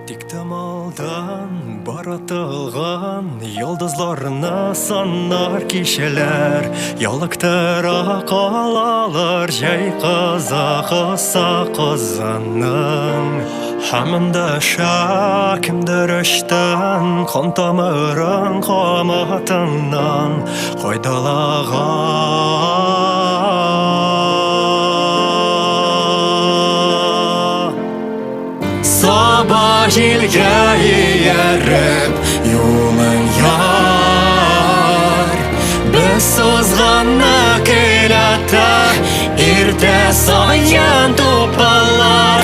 Speaker 16: Тиктамалдан баратылган йолдызларына саннар кишәләр, ялыктыра калалар җәй кыза кызанның. Һәмендә кемдер эштән кан тамырын каматыннан кайдалаган. Саба җилгә ияреп юлың яр, без сузганны келәтә иртә саен тупалар.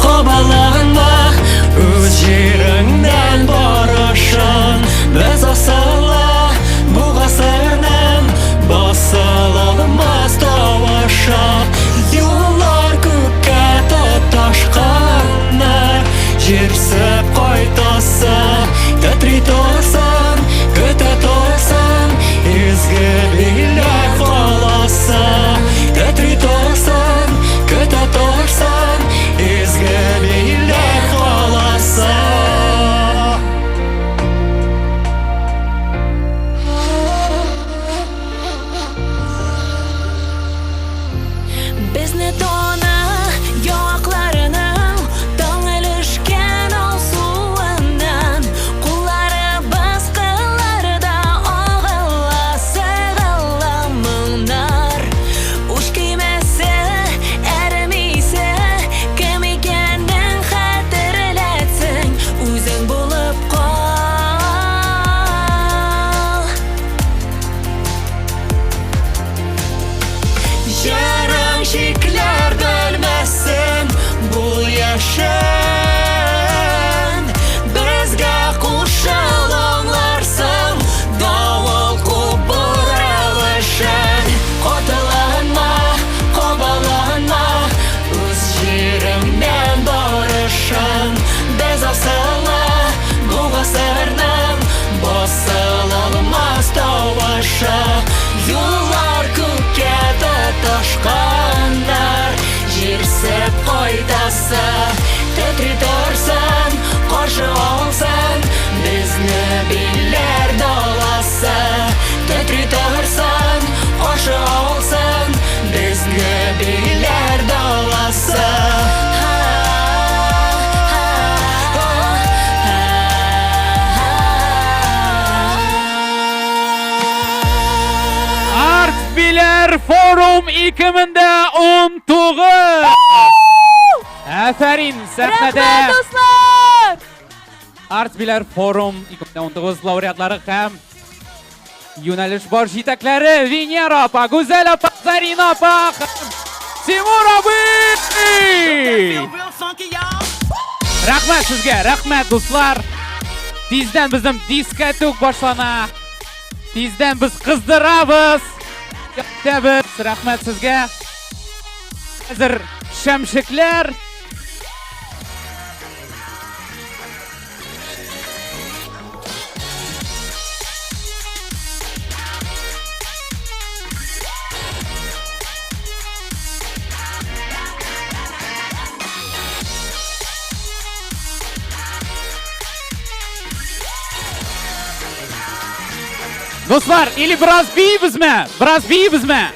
Speaker 16: Кабаланма, үз җиреңнән барышын. Без асыла бу гасырның басылмас тавышы. Юллар күккә тоташканнар, җирсеп кайтасы. Тәтри торсын, көтә торсын, изге BILER каласы. Тәтри торсын, көтә
Speaker 6: Biler Forum 2019. Aferin sahnede.
Speaker 12: Rahmet dostlar.
Speaker 6: Art Biler Forum 2019 laureatlari ham yo'nalish bosh yetakleri Venera apa, Güzel apa, Zarina apa, Timur abi. Rahmat sizga, rahmat do'stlar. Tezdan bizim diskotek boshlana. Tezdan biz qizdiramiz. Yo'qdamiz. Rahmat sizga. Hozir shamshiklar Dostlar, ili biraz biybizmi? Biraz biybizmi?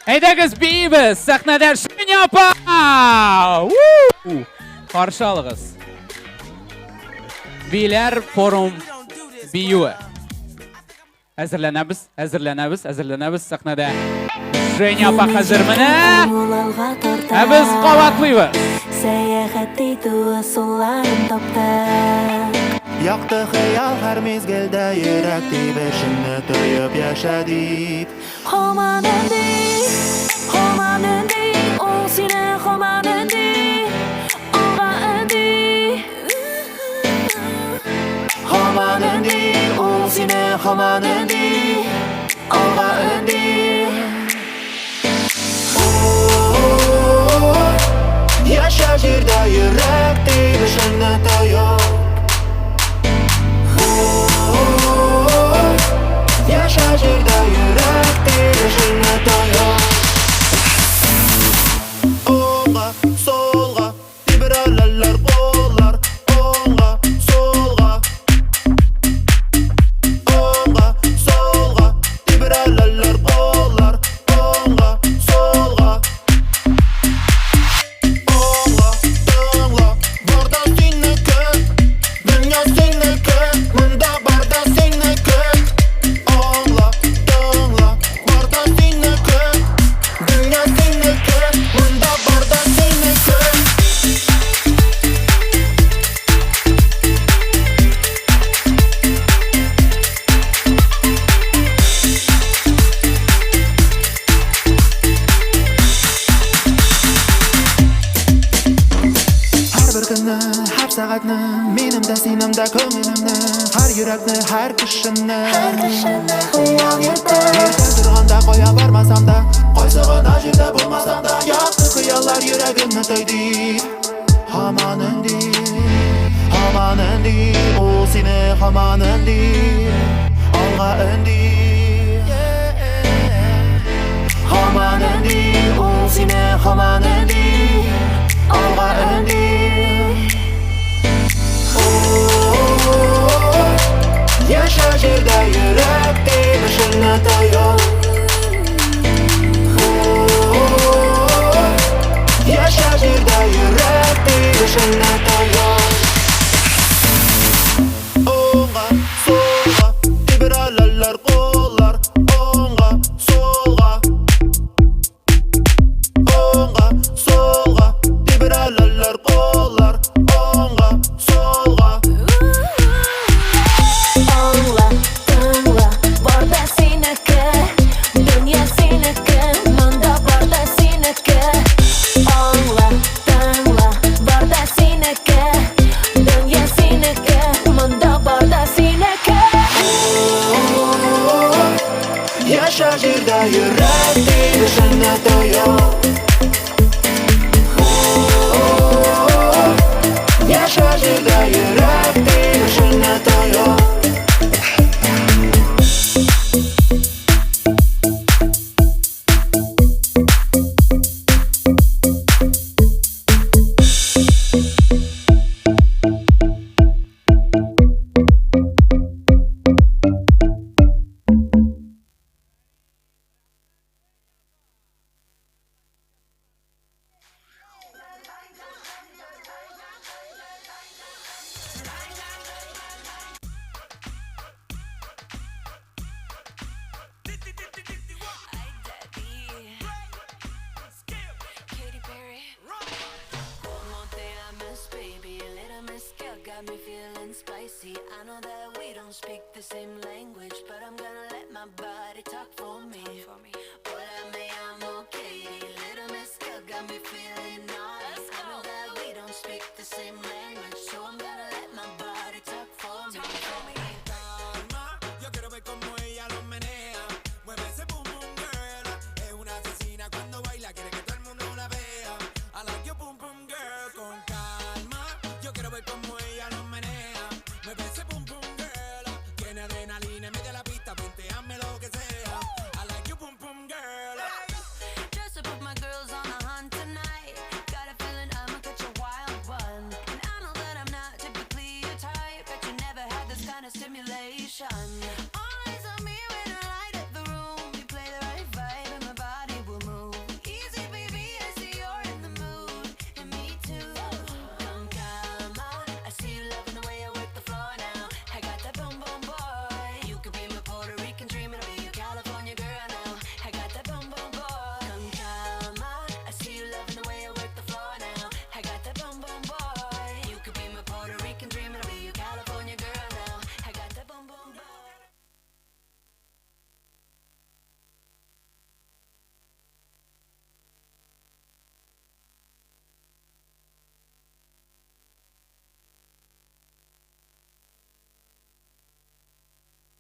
Speaker 6: Haydagiz biybiz. Sahnada shuni yopa. Qarshi oling'iz. BILER Forum biyu. Hazırlanamiz sahnada. Shuni yopa hazırmini? Biz quvvatlaymiz.
Speaker 17: Sayohat deydi so'llarim topdi.
Speaker 18: Yoqdi xayol har mezgilda yurak tebishini to'yib yashadik.
Speaker 17: Xomanandi, o seni xomanandi, olg'a andi.
Speaker 18: Xomanandi, o seni xomanandi, olg'a andi. Yasha yerda yurak tebishini to'yib. Yasha yerda yurak tebishini to'yib. O'ng'a, so'lg'a, tebiralar qo'llar. O'ng'a, so'lg'a. O'ng'a, so'lg'a, tebiralar qo'llar. O'ng'a, so'lg'a. O'ng'a, so'lg'a, borda seniki, dunyo seniki, munda barda seniki. O'ng'a, so'lg'a, borda seniki, dunyo seniki, munda barda seniki. Har bir kunni, har soatni, menimda senimda ko'nglimni, har yurakni, har kishini xiyol yurdi. Yerda turganda qo'ya bormasamda, qo'ysig'in ajrda bo'lmasamda, yoqdi xiyollar yuragimni to'ydi. Xomanandi, o seni xomanandi, olg'a indi. Xomanandi, o seni xomanandi, olg'a indi. Yasha yerda yurak tebishini to'yib. Yasha yerda yurak tebishini to'yib. O'ng'a, so'lg'a, tebiralar qo'llar. O'ng'a, so'lg'a. O'ng'a, so'lg'a, tebiralar qo'llar. O'ng'a, so'lg'a.
Speaker 17: Olg'a, to'ng'a, borda seniki, dunyo seniki, munda borda seniki. Olg'a, to'ng'a, borda seniki, dunyo seniki, munda borda seniki.
Speaker 18: Yasha yerda yurak tebishini to'yib. Yasha yerda yurak tebishini to'yib.
Speaker 17: got me feeling spicy. I know that we don't speak the same language, but I'm gonna let my body talk for me. Hola, me llamo Katie. Little Miss Girl got me feeling naughty. I know that we don't speak the same language, so I'm gonna let my body talk for me.